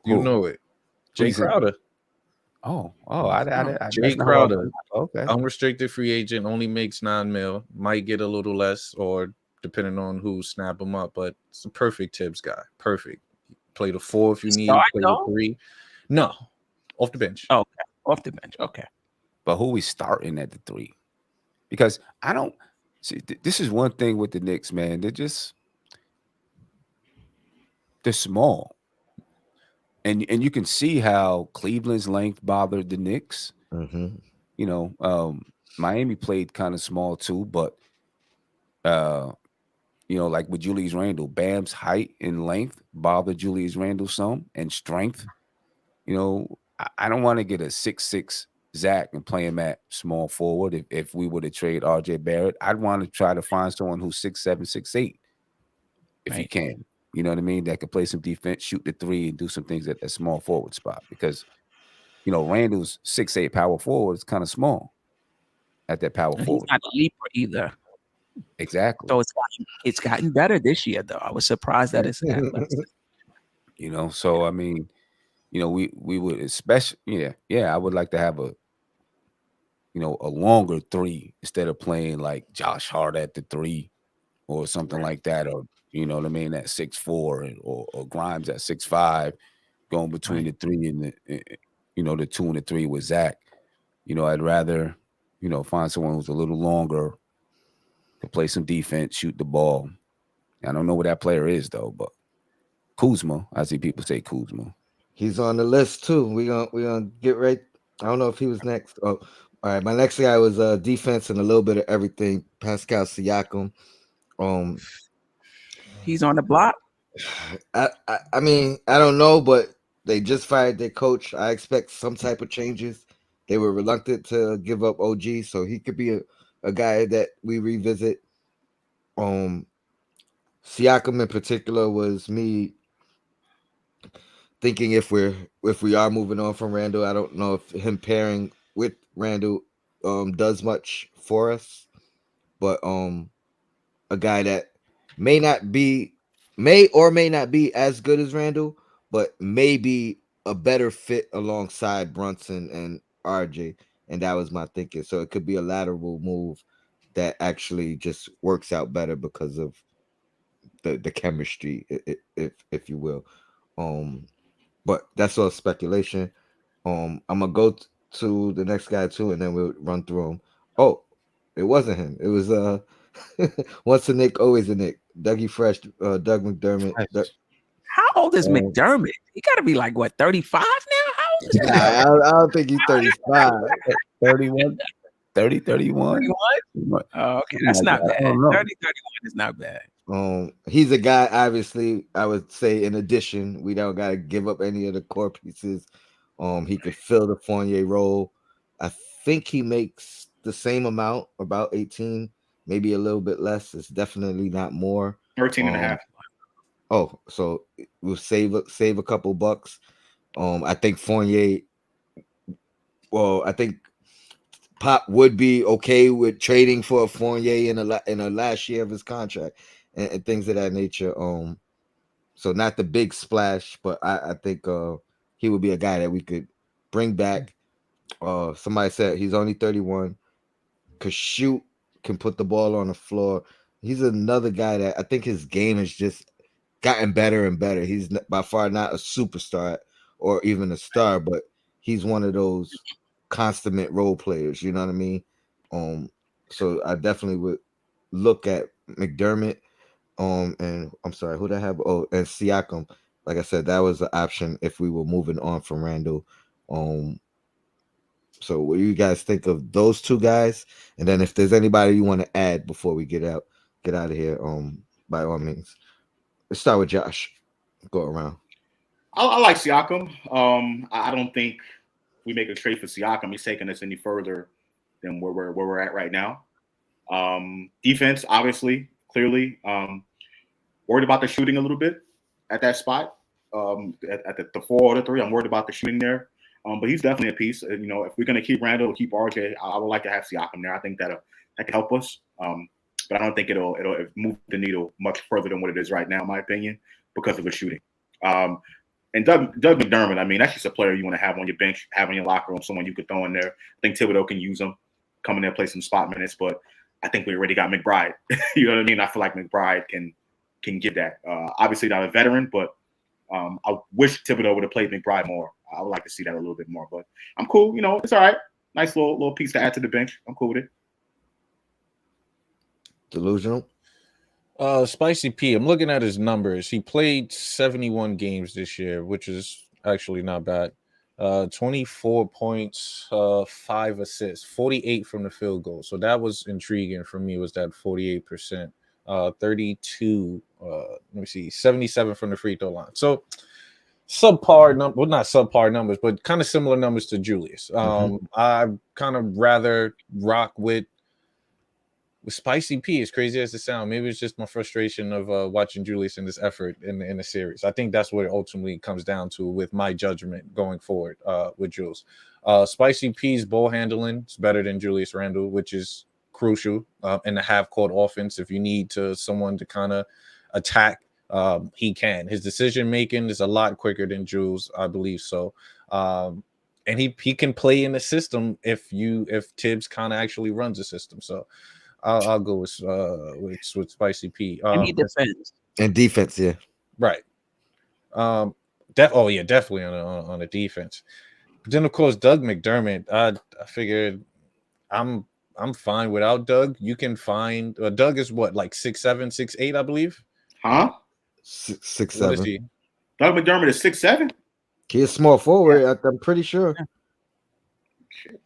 You know it. Jay Crowder. Jay Crowder. Okay. Unrestricted free agent, only makes $9 million. Might get a little less, or depending on who snap him up. But it's a perfect Tibbs guy. Perfect. Play the 4 if you need. Play the 3. No, off the bench. Okay, off the bench. Okay. But who we starting at the 3? Because I don't see. This is one thing with the Knicks, man. They're small. And you can see how Cleveland's length bothered the Knicks. Mm-hmm. Miami played kind of small too, but like with Julius Randle, Bam's height and length bothered Julius Randle some, and strength. I don't want to get a 6'6" Zach and play him at small forward. If we were to trade RJ Barrett, I'd want to try to find someone who's 6'7", 6'8", if you can. You know what I mean? That could play some defense, shoot the 3, and do some things at that small forward spot. Because, Randall's 6'8" power forward is kind of small at that power forward. He's not a leaper either. Exactly. So it's gotten better this year, though. I was surprised that it's gotten less. So I mean, we would especially, I would like to have a longer 3 instead of playing like Josh Hart at the 3 or something like that, or you know what I mean, at 6'4", or Grimes at 6'5", going between the 3 and the 2 and the 3 with Zach. I'd rather find someone who's a little longer to play some defense, shoot the ball. I don't know what that player is though, but Kuzma. I see people say Kuzma. He's on the list too. We gonna get right. I don't know if he was next. Oh, all right. My next guy was defense and a little bit of everything. Pascal Siakam. He's on the block. I mean, I don't know, but they just fired their coach. I expect some type of changes. They were reluctant to give up OG, so he could be a guy that we revisit. Siakam in particular was me thinking if we are moving on from Randle, I don't know if him pairing with Randle does much for us, but a guy that may or may not be as good as Randle, but may be a better fit alongside Brunson and RJ, and that was my thinking. So it could be a lateral move that actually just works out better because of the chemistry, if you will. But that's all speculation. I'm gonna go to the next guy too, and then we'll run through them. Oh, It wasn't him. It was once a Nick, always a Nick. Dougie Fresh, Doug McDermott. How old is McDermott? He got to be like what, 35 now? How old is Nah, I don't think he's 35. 31, 30, 31. 31? Oh, okay, that's Like not that. I bad. don't know. 30, 31 is not bad. He's a guy, obviously, I would say in addition, we don't gotta give up any of the core pieces. He could fill the Fournier role. I think he makes the same amount, about 18, maybe a little bit less. It's definitely not more. 13 and a half. Oh, so we'll save a couple bucks. I think Fournier, I think Pop would be okay with trading for a Fournier in a last year of his contract and things of that nature. So not the big splash, but I think he would be a guy that we could bring back. Somebody said he's only 31, could shoot, can put the ball on the floor. He's another guy that I think his game has just gotten better and better. He's by far not a superstar or even a star, but he's one of those consummate role players. You know what I mean? So I definitely would look at McDermott. And I'm sorry, who did I have? Oh, and Siakam. Like I said, that was an option if we were moving on from Randle. So what do you guys think of those two guys? And then if there's anybody you want to add before we get out of here, by all means. Let's start with Josh. Go around. I like Siakam. I don't think we make a trade for Siakam, he's taking us any further than where we're at right now. Defense, obviously, clearly. Worried about the shooting a little bit at that spot. At the 4 or the 3, I'm worried about the shooting there. But he's definitely a piece. You know, if we're going to keep Randle or keep RJ, I would like to have Siakam there. I think that can help us. But I don't think it'll move the needle much further than what it is right now, in my opinion, because of the shooting. And Doug McDermott, I mean, that's just a player you want to have on your bench, have in your locker room, someone you could throw in there. I think Thibodeau can use him, come in there, play some spot minutes. But I think we already got McBride. You know what I mean? I feel like McBride can give that. Obviously not a veteran, but I wish Thibodeau would have played McBride more. I would like to see that a little bit more. But I'm cool. You know, it's all right. Nice little piece to add to the bench. I'm cool with it. Delusional. Spicy P, I'm looking at his numbers. He played 71 games this year, which is actually not bad. 24 points, 5 assists, 48 from the field goal. So that was intriguing for me, was that 48%. 32, let me see, 77 from the free throw line. So subpar number, well, not subpar numbers, but kind of similar numbers to Julius. I kind of rather rock with Spicy P, as crazy as it sounds. Maybe it's just my frustration of watching Julius in this effort in the series. I think that's what it ultimately comes down to with my judgment going forward with Jules. Spicy P's ball handling is better than Julius Randle, which is crucial in the half-court offense. If you need someone to kind of attack, he can. His decision-making is a lot quicker than Jules, I believe so. And he can play in the system if Tibbs kind of actually runs the system. So I'll go with Spicy P. And he defends. And defense, yeah. Right. Definitely on the defense. But then of course Doug McDermott. I figured I'm fine without Doug. You can find Doug is what, like 6'7", 6'8", I believe. Huh? 6'7". What is he? Doug McDermott is 6'7". He's a small forward. Yeah. I'm pretty sure. Shit.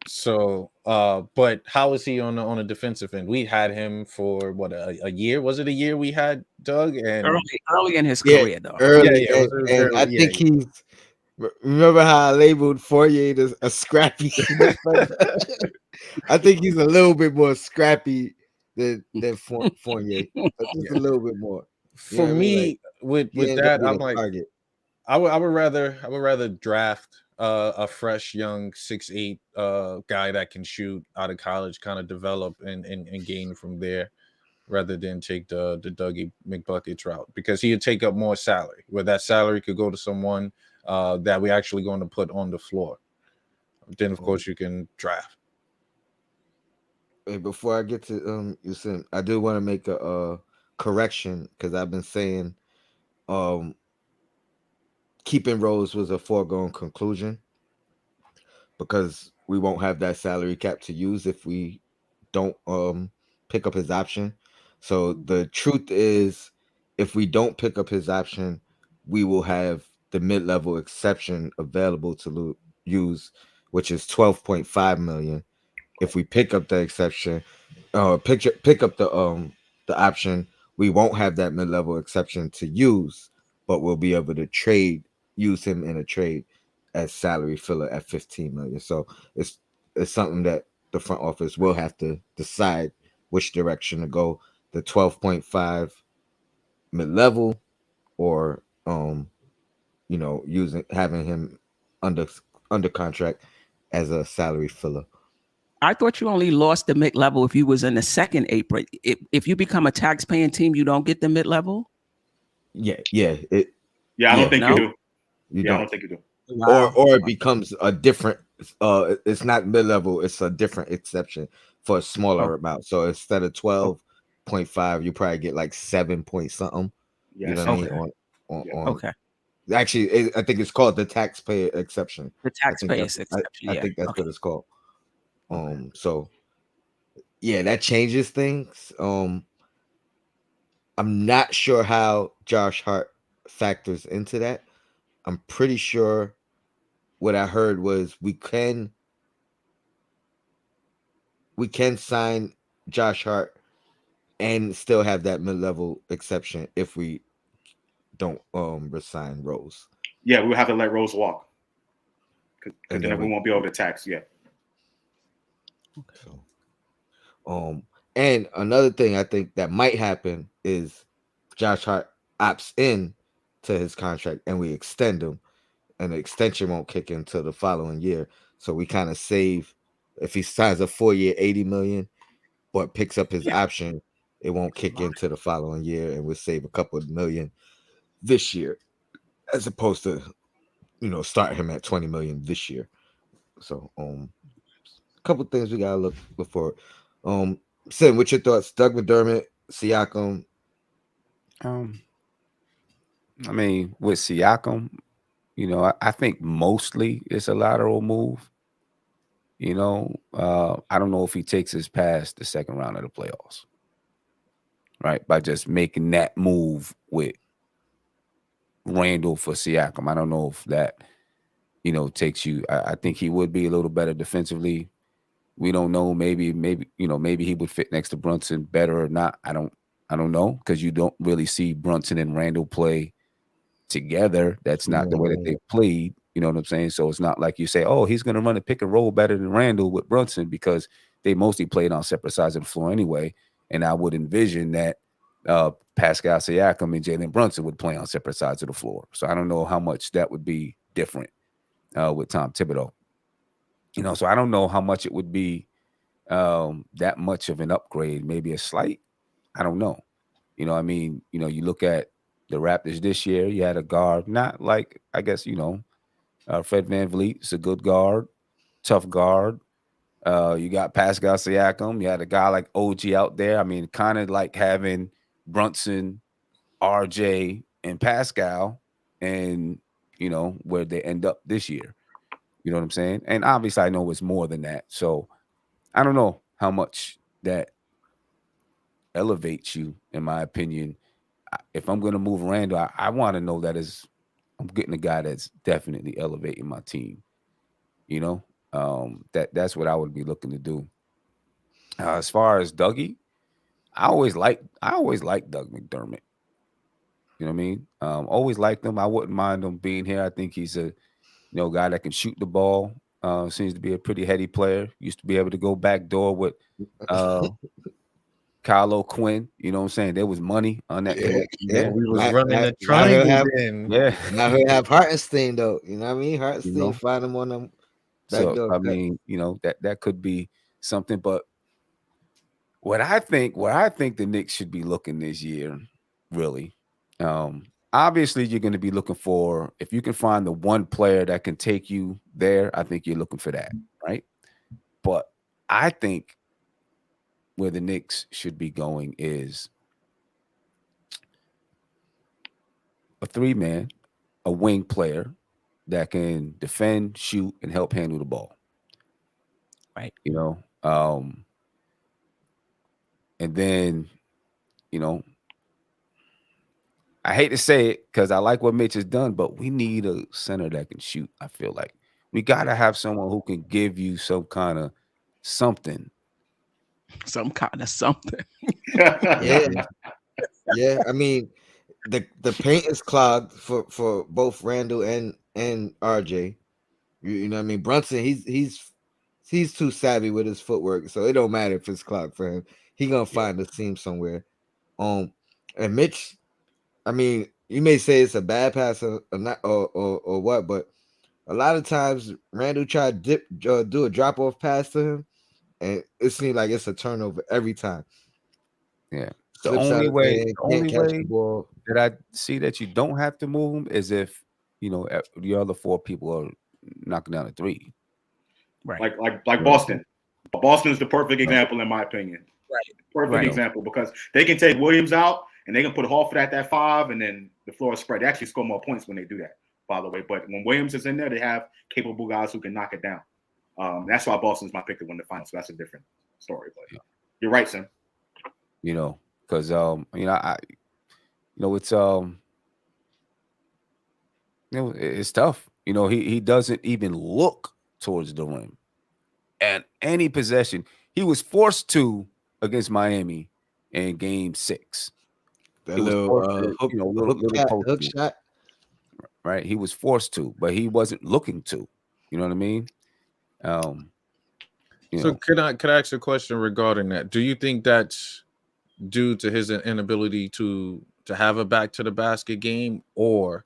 So, but how is he on a defensive end? We had him for what, a year? Was it a year we had Doug? And early in his career, though. Early, and I think he's. Remember how I labeled Fournier a scrappy? I think he's a little bit more scrappy than Fournier, but just a little bit more. For me, with that, I'm like, target. I would rather draft a fresh young 6'8" guy that can shoot out of college, kind of develop and gain from there, rather than take the Dougie McBuckets route, because he'd take up more salary, where that salary could go to someone that we actually going to put on the floor. Then of course you can draft. Hey, before I get to Yusin, I do want to make a correction, because I've been saying keeping Rose was a foregone conclusion, because we won't have that salary cap to use if we don't pick up his option. So the truth is, if we don't pick up his option, we will have the mid-level exception available to use, which is 12.5 million. If we pick up the exception, pick up the option, we won't have that mid-level exception to use, but we'll be able to use him in a trade as salary filler at 15 million. So it's something that the front office will have to decide which direction to go, the 12.5 mid-level, or having him under contract as a salary filler. I thought you only lost the mid-level if you was in the second apron. If you become a tax-paying team, you don't get the mid-level? Yeah. I don't think No? you do. You I don't. don't think you do. Wow. Or it becomes a different it's not mid-level, it's a different exception for a smaller amount. So instead of 12.5, you probably get like 7 point something. Yes. You know what I mean? Okay. On Okay. actually, I think it's called the taxpayer exception. The taxpayer exception. I think that's what it's called. So yeah, that changes things. I'm not sure how Josh Hart factors into that. I'm pretty sure what I heard was we can sign Josh Hart and still have that mid-level exception if we don't resign Rose. Yeah, we'll have to let Rose walk because And then we won't be able to tax. Yeah. So, and another thing I think that might happen is Josh Hart opts in to his contract and we extend him, and the extension won't kick in until the following year. So we kind of save if he signs a 4-year, 80 million, but picks up his option, it won't kick into the following year, and we'll save a couple of million this year, as opposed to start him at 20 million this year. So a couple of things we gotta look for. Sim, what's your thoughts? Doug McDermott, Siakam. I mean, with Siakam, I think mostly it's a lateral move. I don't know if he takes us past the second round of the playoffs, right? By just making that move with Randle for Siakam. I don't know if that, takes you. I think he would be a little better defensively. We don't know. Maybe he would fit next to Brunson better or not. I don't know, because you don't really see Brunson and Randle play together. That's not the way that they played. You know what I'm saying? So it's not like you say, oh, he's going to run a pick and roll better than Randle with Brunson, because they mostly played on separate sides of the floor anyway. And I would envision that Pascal Siakam and Jalen Brunson would play on separate sides of the floor. So I don't know how much that would be different with Tom Thibodeau. So I don't know how much it would be that much of an upgrade, maybe a slight. I don't know. You look at the Raptors this year, you had a guard, not like, I guess, Fred VanVleet's a good guard, tough guard. You got Pascal Siakam. You had a guy like OG out there. I mean, kind of like having Brunson, RJ, and Pascal, and, where they end up this year. You know what I'm saying? And obviously, I know it's more than that. So I don't know how much that elevates you, in my opinion. If I'm going to move Randle, I want to know that I'm getting a guy that's definitely elevating my team. That's what I would be looking to do. As far as Dougie, I always liked Doug McDermott. You know what I mean? Always liked him. I wouldn't mind him being here. I think he's a guy that can shoot the ball. Seems to be a pretty heady player. Used to be able to go back door with Kyle O'Quinn. You know what I'm saying? There was money on that connection there. We was running a triangle then. Yeah. Now he'll have Hartenstein though. You know what I mean? Hartenstein find him on them. So I mean, that could be something. But where I think the Knicks should be looking this year, really, obviously you're going to be looking for, if you can find the one player that can take you there, I think you're looking for that, right? But I think where the Knicks should be going is a 3-man, a wing player that can defend, shoot, and help handle the ball. Right. And then, you know, I hate to say it because I like what Mitch has done, but we need a center that can shoot. I feel like we got to have someone who can give you some kind of something. Some kind of something. Yeah, yeah. I mean, the paint is clogged for both Randall and RJ. You know what I mean? Brunson, he's too savvy with his footwork, so it don't matter if it's clogged for him. He gonna find a seam somewhere. And Mitch, I mean, you may say it's a bad pass or not or what, but a lot of times Randall tried to do a drop off pass to him, and it seems like it's a turnover every time. Yeah. The Slips out only of way, hand, the can't only catch the way ball. that I see that you don't have to move him is if, you know, the other 4 people are knocking down a 3. Right. Like Boston. Boston's the perfect example in my opinion. Right. Perfect example because they can take Williams out and they can put Horford at that 5 and then the floor is spread. They actually score more points when they do that, by the way. But when Williams is in there, they have capable guys who can knock it down. That's why Boston's my pick to win the finals. So that's a different story. But you're right, Sim. You know, because you know, it's you know, it's tough. You know, he doesn't even look towards the rim. And any possession, he was forced to against Miami in Game 6. That He was little forced to, hook, you know, little post hook move, shot. right? He was forced to, but he wasn't looking to. You know what I mean? You So know, could I ask a question regarding that? Do you think that's due to his inability to have a back to the basket game, or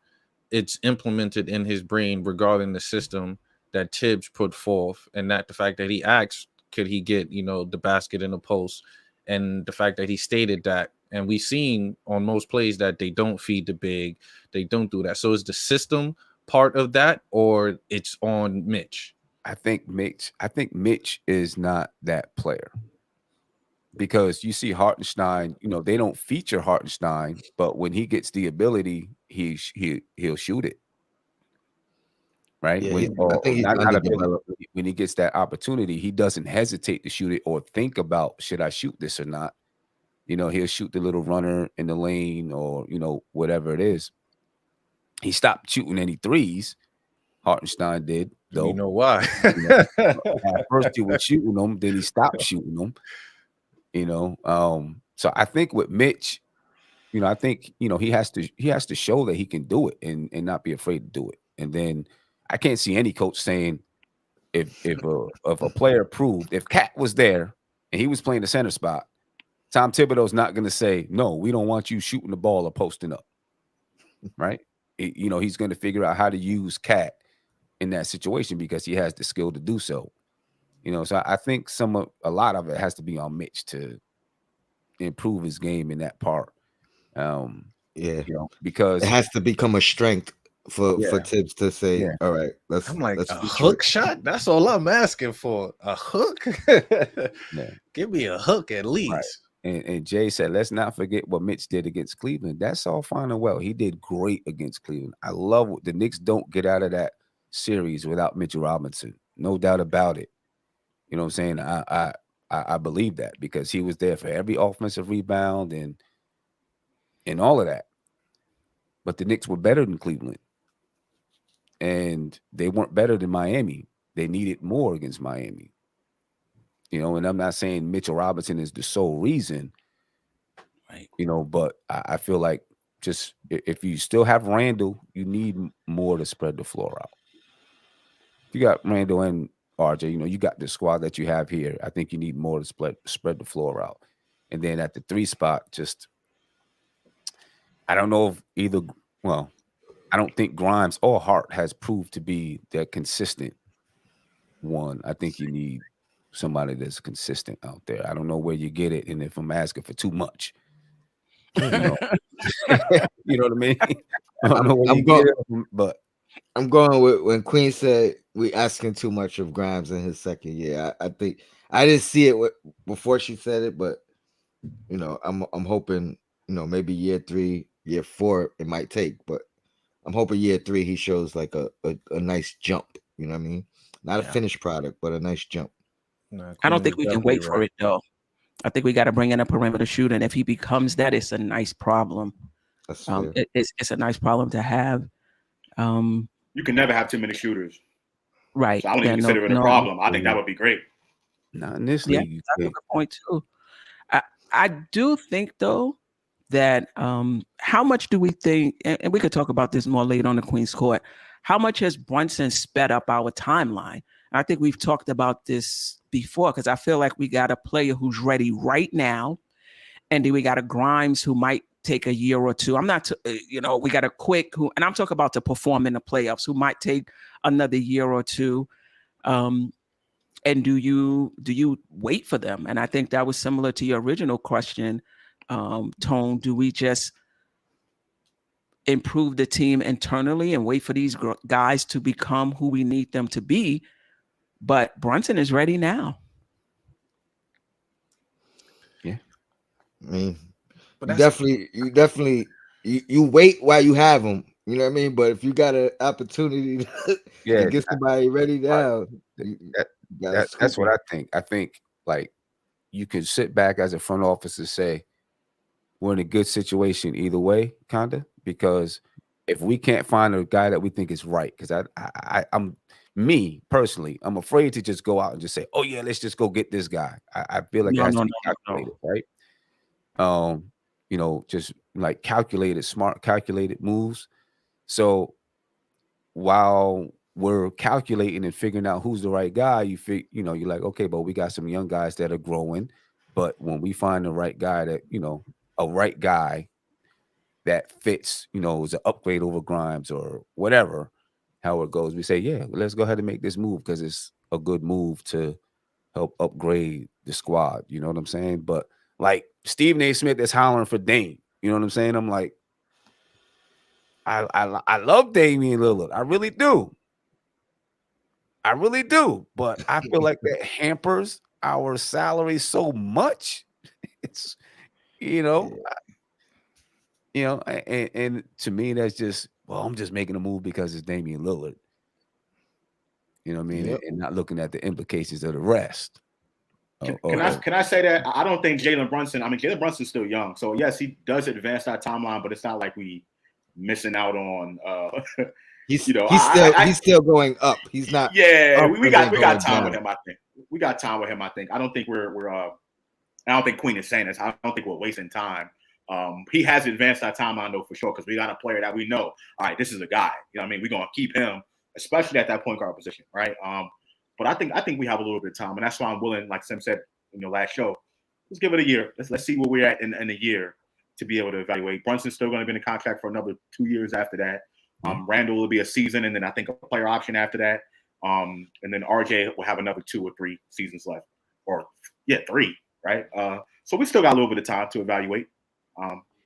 it's implemented in his brain regarding the system that Tibbs put forth, and that the fact that he asked, could he get, you know, the basket in the post, and the fact that he stated that, and we've seen on most plays that they don't feed the big, they don't do that. So is the system part of that, or it's on Mitch? I think Mitch is not that player. Because you see Hartenstein, you know, they don't feature Hartenstein, but when he gets the ability, he'll shoot it. Right? Yeah, When I think he's not ability, underdeveloped. when he gets that opportunity, he doesn't hesitate to shoot it or think about, should I shoot this or not? You know, he'll shoot the little runner in the lane or, you know, whatever it is. He stopped shooting any threes. Hartenstein did, though. You know why? You know, at first he was shooting them, then he stopped shooting them. You know, so I think with Mitch, you know, I think, you know, he has to show that he can do it and not be afraid to do it. And then I can't see any coach saying if a player proved, if Cat was there and he was playing the center spot, Tom Thibodeau's not going to say, no, we don't want you shooting the ball or posting up. Right? You know, he's going to figure out how to use Cat in that situation because he has the skill to do so. You know, so I think a lot of it has to be on Mitch to improve his game in that part. Yeah, You know, because it has to become a strength for Tibbs to say, all right, I'm like, let's a hook shot? That's all I'm asking for. A hook? Give me a hook at least. Right. And Jay said, let's not forget what Mitch did against Cleveland. That's all fine and well. He did great against Cleveland. I love what the Knicks don't get out of that series without Mitchell Robinson. No doubt about it. You know what I'm saying? I believe that because he was there for every offensive rebound and all of that. But the Knicks were better than Cleveland. And they weren't better than Miami. They needed more against Miami. You know, and I'm not saying Mitchell Robinson is the sole reason, Right. You know, but I feel like just if you still have Randall, you need more to spread the floor out. If you got Randall and RJ, you know, you got the squad that you have here. I think you need more to spread the floor out. And then at the 3 spot, just I don't know if I don't think Grimes or Hart has proved to be the consistent one. I think you need somebody that's consistent out there. I don't know where you get it, and if I'm asking for too much, you know, you know what I mean. I don't know where you get it, but I'm going with when Queen said we asking too much of Grimes in his second year. I think I didn't see it before she said it, but you know, I'm hoping, you know, maybe year 3, year 4 it might take, but I'm hoping year 3 he shows like a nice jump. You know what I mean? Not a finished product, but a nice jump. I don't think we can wait for it though. I think we got to bring in a perimeter shooter, and if he becomes that, it's a nice problem. That's fair. It's a nice problem to have. You can never have too many shooters. Right. So I wouldn't even consider it a problem. I think that would be great. Not in this Yeah, league. that's a good point too. I do think though that how much do we think, and we could talk about this more later on the Queen's Court, how much has Brunson sped up our timeline? I think we've talked about this before because I feel like we got a player who's ready right now, and then we got a Grimes who might take a year or two. I'm not, we got a Quick who, and I'm talking about to perform in the playoffs, who might take another year or two. And do you wait for them? And I think that was similar to your original question, Tone. Do we just improve the team internally and wait for these guys to become who we need them to be? But Brunson is ready now. Yeah, I mean, you definitely wait while you have them. You know what I mean? But if you got an opportunity to get somebody ready now, that's what I think. I think like you can sit back as a front office and say we're in a good situation either way, kinda, because if we can't find a guy that we think is right, because I'm me personally, I'm afraid to just go out and just say, oh yeah, let's just go get this guy. I feel like it has to be calculated, right? Just like smart calculated moves. So while we're calculating and figuring out who's the right guy, you're like, okay, but we got some young guys that are growing. But when we find the right guy that, a right guy that fits, is an upgrade over Grimes or whatever, how it goes, we say, yeah, let's go ahead and make this move because it's a good move to help upgrade the squad. You know what I'm saying? But like Stephen A. Smith is hollering for Dame. You know what I'm saying? I'm like, I love Damian Lillard. I really do. But I feel like that hampers our salary so much. It's, and to me, that's just, I'm just making a move because it's Damian Lillard. You know what I mean? Yep. And not looking at the implications of the rest. Can I say that I don't think Jalen Brunson's still young. So yes, he does advance that timeline, but it's not like we missing out on he's still going up. He's not. Yeah, we got time with him. I think we got time with him. I think. I don't think we're. I don't think Queen is saying this. I don't think we're wasting time. He has advanced that timeline though for sure because we got a player that we know. All right, this is a guy. You know what I mean? We're gonna keep him, especially at that point guard position, right? But I think we have a little bit of time, and that's why I'm willing, like Sim said in the last show, let's give it a year. Let's see where we're at in a year to be able to evaluate. Brunson's still going to be in a contract for another 2 years after that. Randle will be a season, and then I think a player option after that. And then RJ will have another 2 or 3 seasons left, or 3, right? So we still got a little bit of time to evaluate.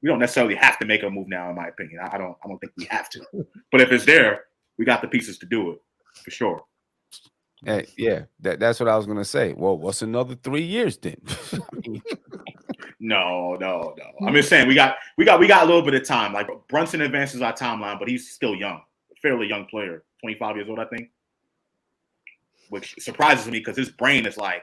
We don't necessarily have to make a move now, in my opinion. I don't think we have to. But if it's there, we got the pieces to do it for sure. Yeah, that's what I was gonna say. Well, what's another 3 years then? No. I'm just saying we got a little bit of time. Like Brunson advances our timeline, but he's still young, a fairly young player, 25 years old, I think, which surprises me because his brain is like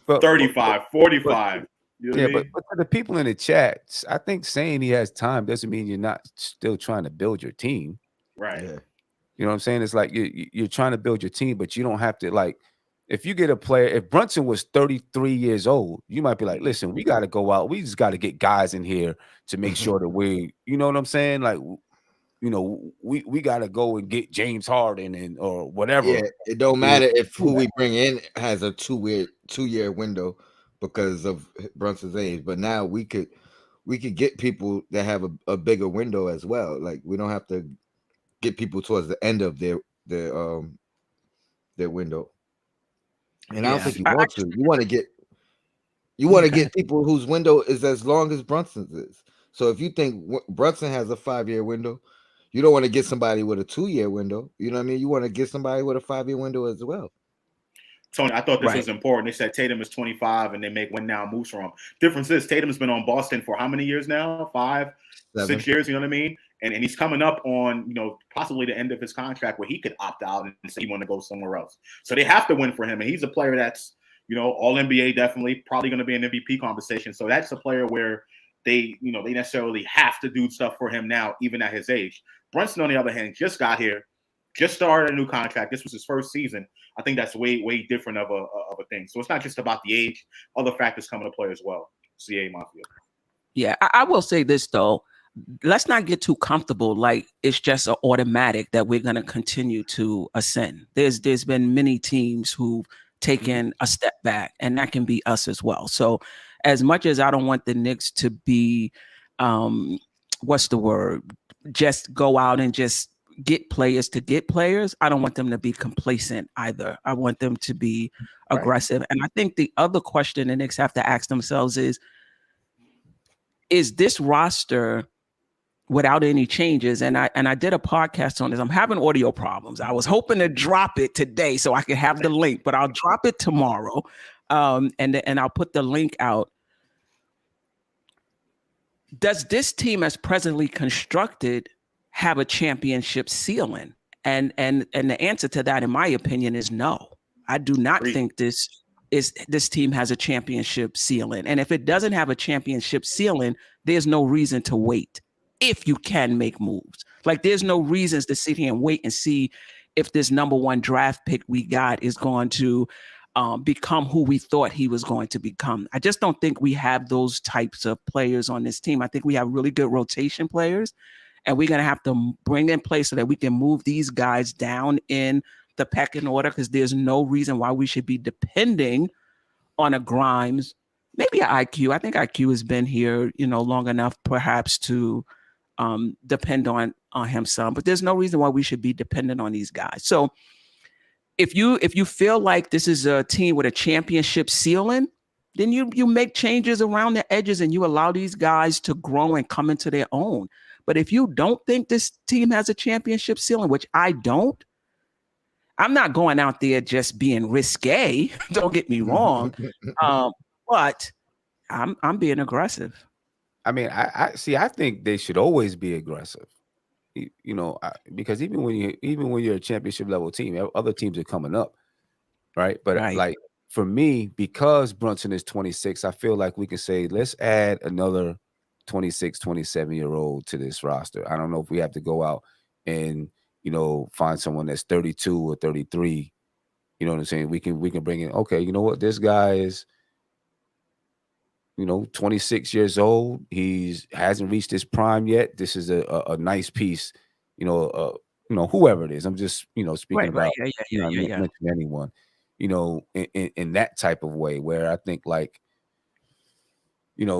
35, 45. You know but for the people in the chat, I think saying he has time doesn't mean you're not still trying to build your team, right? Yeah. You know what I'm saying? It's like you're trying to build your team, but you don't have to, like, if you get a player, if Brunson was 33 years old, you might be like, listen, we got to go out. We just got to get guys in here to make sure that you know what I'm saying? Like, we got to go and get James Harden or whatever. Yeah, it don't matter if who we bring in has a 2-year window because of Brunson's age. But now we could get people that have a bigger window as well. Like we don't have to get people towards the end of their window. And I don't think you want to. You want to get people whose window is as long as Brunson's is. So if you think Brunson has a 5-year window, you don't want to get somebody with a 2-year window. You know what I mean? You want to get somebody with a 5-year window as well. Tony, I thought this was important. They said Tatum is 25 and they make win now moves for him. Difference is Tatum's been on Boston for how many years now? 5, 6 years, you know what I mean? And he's coming up on, possibly the end of his contract where he could opt out and say he want to go somewhere else. So they have to win for him. And he's a player that's, All NBA definitely, probably going to be an MVP conversation. So that's a player where they necessarily have to do stuff for him now, even at his age. Brunson, on the other hand, just got here, just started a new contract. This was his first season. I think that's way different of a thing. So it's not just about the age; other factors come into play as well. CA Mafia. Yeah, I will say this though. Let's not get too comfortable like it's just an automatic that we're going to continue to ascend. There's been many teams who've taken a step back, and that can be us as well. So as much as I don't want the Knicks to be what's the word, just go out and just get players to get players, I don't want them to be complacent either. I want them to be aggressive. And I think the other question the Knicks have to ask themselves is this roster without any changes? And I did a podcast on this. I'm having audio problems. I was hoping to drop it today so I could have the link, but I'll drop it tomorrow. And I'll put the link out. Does this team as presently constructed have a championship ceiling? And the answer to that, in my opinion, is no. I do not think this team has a championship ceiling. And if it doesn't have a championship ceiling, there's no reason to wait. If you can make moves, like there's no reasons to sit here and wait and see if this number 1 draft pick we got is going to become who we thought he was going to become. I just don't think we have those types of players on this team. I think we have really good rotation players, and we're going to have to bring in play so that we can move these guys down in the pecking order, because there's no reason why we should be depending on a Grimes, maybe an IQ. I think IQ has been here, long enough perhaps to depend on him some, but there's no reason why we should be dependent on these guys. So if you feel like this is a team with a championship ceiling, then you make changes around the edges and you allow these guys to grow and come into their own. But if you don't think this team has a championship ceiling, which I don't, I'm not going out there just being risque. Don't get me wrong. But I'm being aggressive. I mean, I see. I think they should always be aggressive, because even when you're a championship level team, other teams are coming up, right? But like for me, because Brunson is 26, I feel like we can say let's add another 26, 27-year-old to this roster. I don't know if we have to go out and find someone that's 32 or 33. You know what I'm saying? We can bring in. Okay, you know what? This guy is 26 years old. Hasn't reached his prime yet. This is a nice piece, whoever it is. I'm just, speaking about, mention anyone, in that type of way where I think like,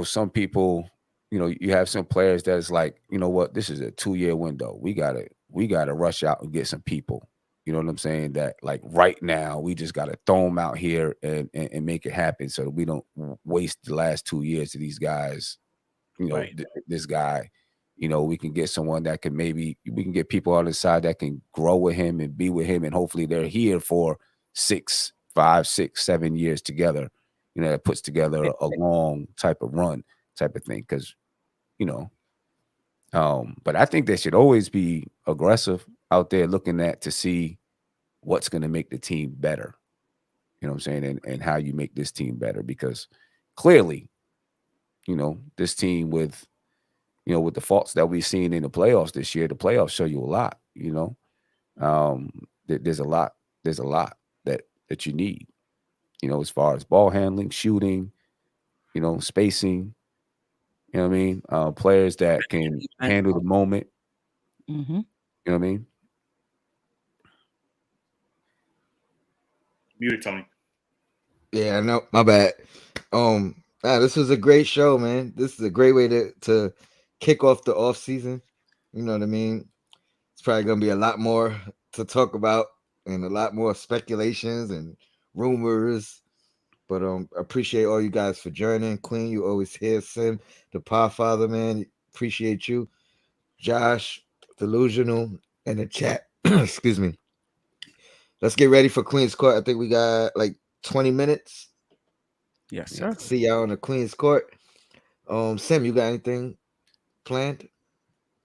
some people, you have some players that's like, what, this is a 2-year window. We gotta rush out and get some people. You know what I'm saying? That like right now, we just got to throw them out here and make it happen so that we don't waste the last 2 years of these guys. This guy, we can get someone that can we can get people on the side that can grow with him and be with him. And hopefully they're here for 5, 6, 7 years together. That puts together a long type of run type of thing. Cause, but I think they should always be aggressive out there looking to see what's going to make the team better. You know what I'm saying? And how you make this team better, because clearly, this team with the faults that we've seen in the playoffs this year, the playoffs show you a lot, there's a lot that you need, as far as ball handling, shooting, spacing, you know what I mean? Players that can handle the moment. Mm-hmm. You know what I mean? Muted, Tony. Yeah, no, my bad. This was a great show, man. This is a great way to kick off the off season. You know what I mean? It's probably gonna be a lot more to talk about and a lot more speculations and rumors. But appreciate all you guys for joining. Queen, you always here. Sim, the Podfather, man, appreciate you. Josh, Delusional, and the chat. Excuse me. Let's get ready for Queen's Court. I think we got like 20 minutes. Yes, sir. See y'all on the Queen's Court. Sim, you got anything planned?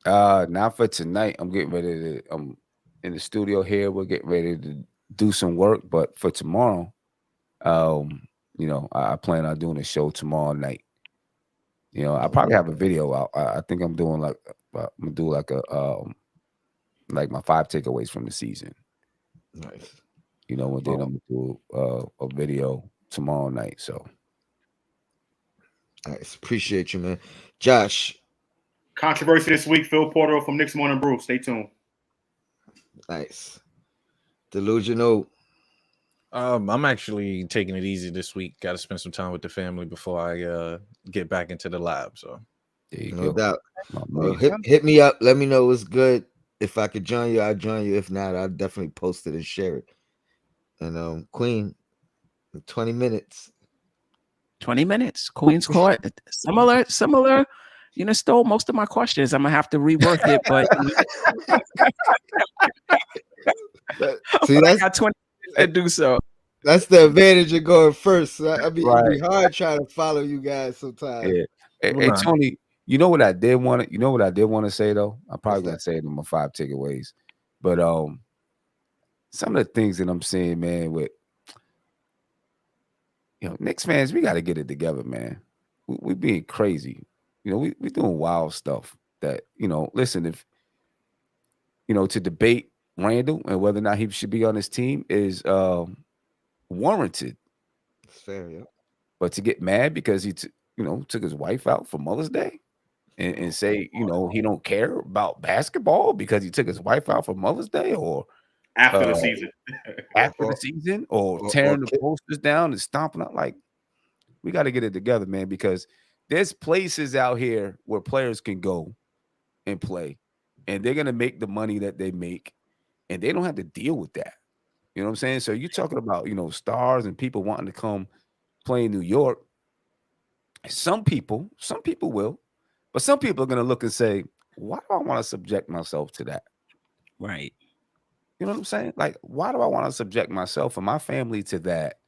Not for tonight. I'm getting ready to. I'm in the studio here. We're getting ready to do some work. But for tomorrow, I plan on doing a show tomorrow night. I probably have a video out. I think I'm doing I'm gonna do like like my 5 takeaways from the season. Nice. And then I'm gonna do a video tomorrow night. So nice. Appreciate you, man. Josh. Controversy this week. Phil Porter from Knicks Morning Brew. Stay tuned. Nice. Delusional. I'm actually taking it easy this week. Got to spend some time with the family before I get back into the lab. So there you no go. doubt. Well, hit me up. Let me know what's good. If I could join you, I'll join you. If not, I'll definitely post it and share it. And Queen, 20 minutes. 20 minutes. Queen's Court. Similar. Stole most of my questions. I'm gonna have to rework it, but see, I got 20 minutes to do so. That's the advantage of going first. It'd be hard trying to follow you guys sometimes. Yeah. Hey, Tony, you know what I did want to say though? I'm probably gonna say it in my 5 takeaways. But some of the things that I'm saying, man, with Knicks fans, we gotta get it together, man. We being crazy. We doing wild stuff that, listen, if to debate Randle and whether or not he should be on his team is warranted. It's fair, yeah. But to get mad because he took his wife out for Mother's Day and say, he don't care about basketball because he took his wife out for Mother's Day or after the season. Or tearing the posters down and stomping out, like, we got to get it together, man, because there's places out here where players can go and play and they're going to make the money that they make and they don't have to deal with that. You know what I'm saying? So you're talking about, stars and people wanting to come play in New York. Some people will, but some people are going to look and say, why do I want to subject myself to that? Right. You know what I'm saying? Like, why do I want to subject myself and my family to that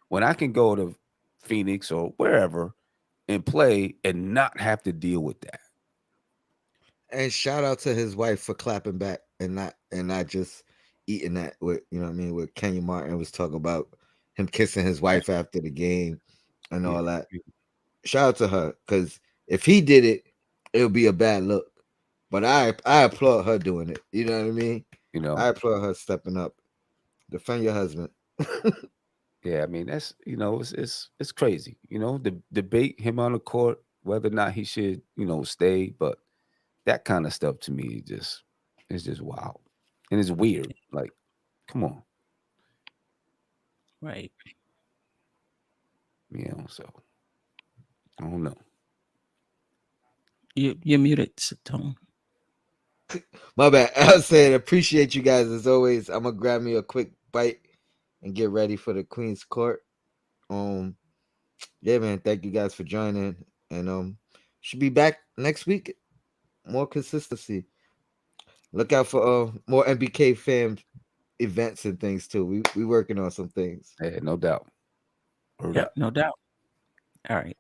when I can go to Phoenix or wherever and play and not have to deal with that? And shout out to his wife for clapping back and not just eating that with, what Kenya Martin was talking about, him kissing his wife after the game and all that. Shout out to her, because if he did it, it would be a bad look. But I applaud her doing it. You know what I mean? I applaud her stepping up. Defend your husband. Yeah, I mean, that's it's crazy. The debate him on the court whether or not he should stay, but that kind of stuff to me is just wild and it's weird. Like, come on, right? So I don't know. You're muted, Tone. My bad. I was saying, appreciate you guys as always. I'm gonna grab me a quick bite and get ready for the Queen's Court. Yeah, man. Thank you guys for joining, and should be back next week. More consistency. Look out for more NBK fam events and things too. We working on some things. Yeah, no doubt. Yeah, no doubt. All right.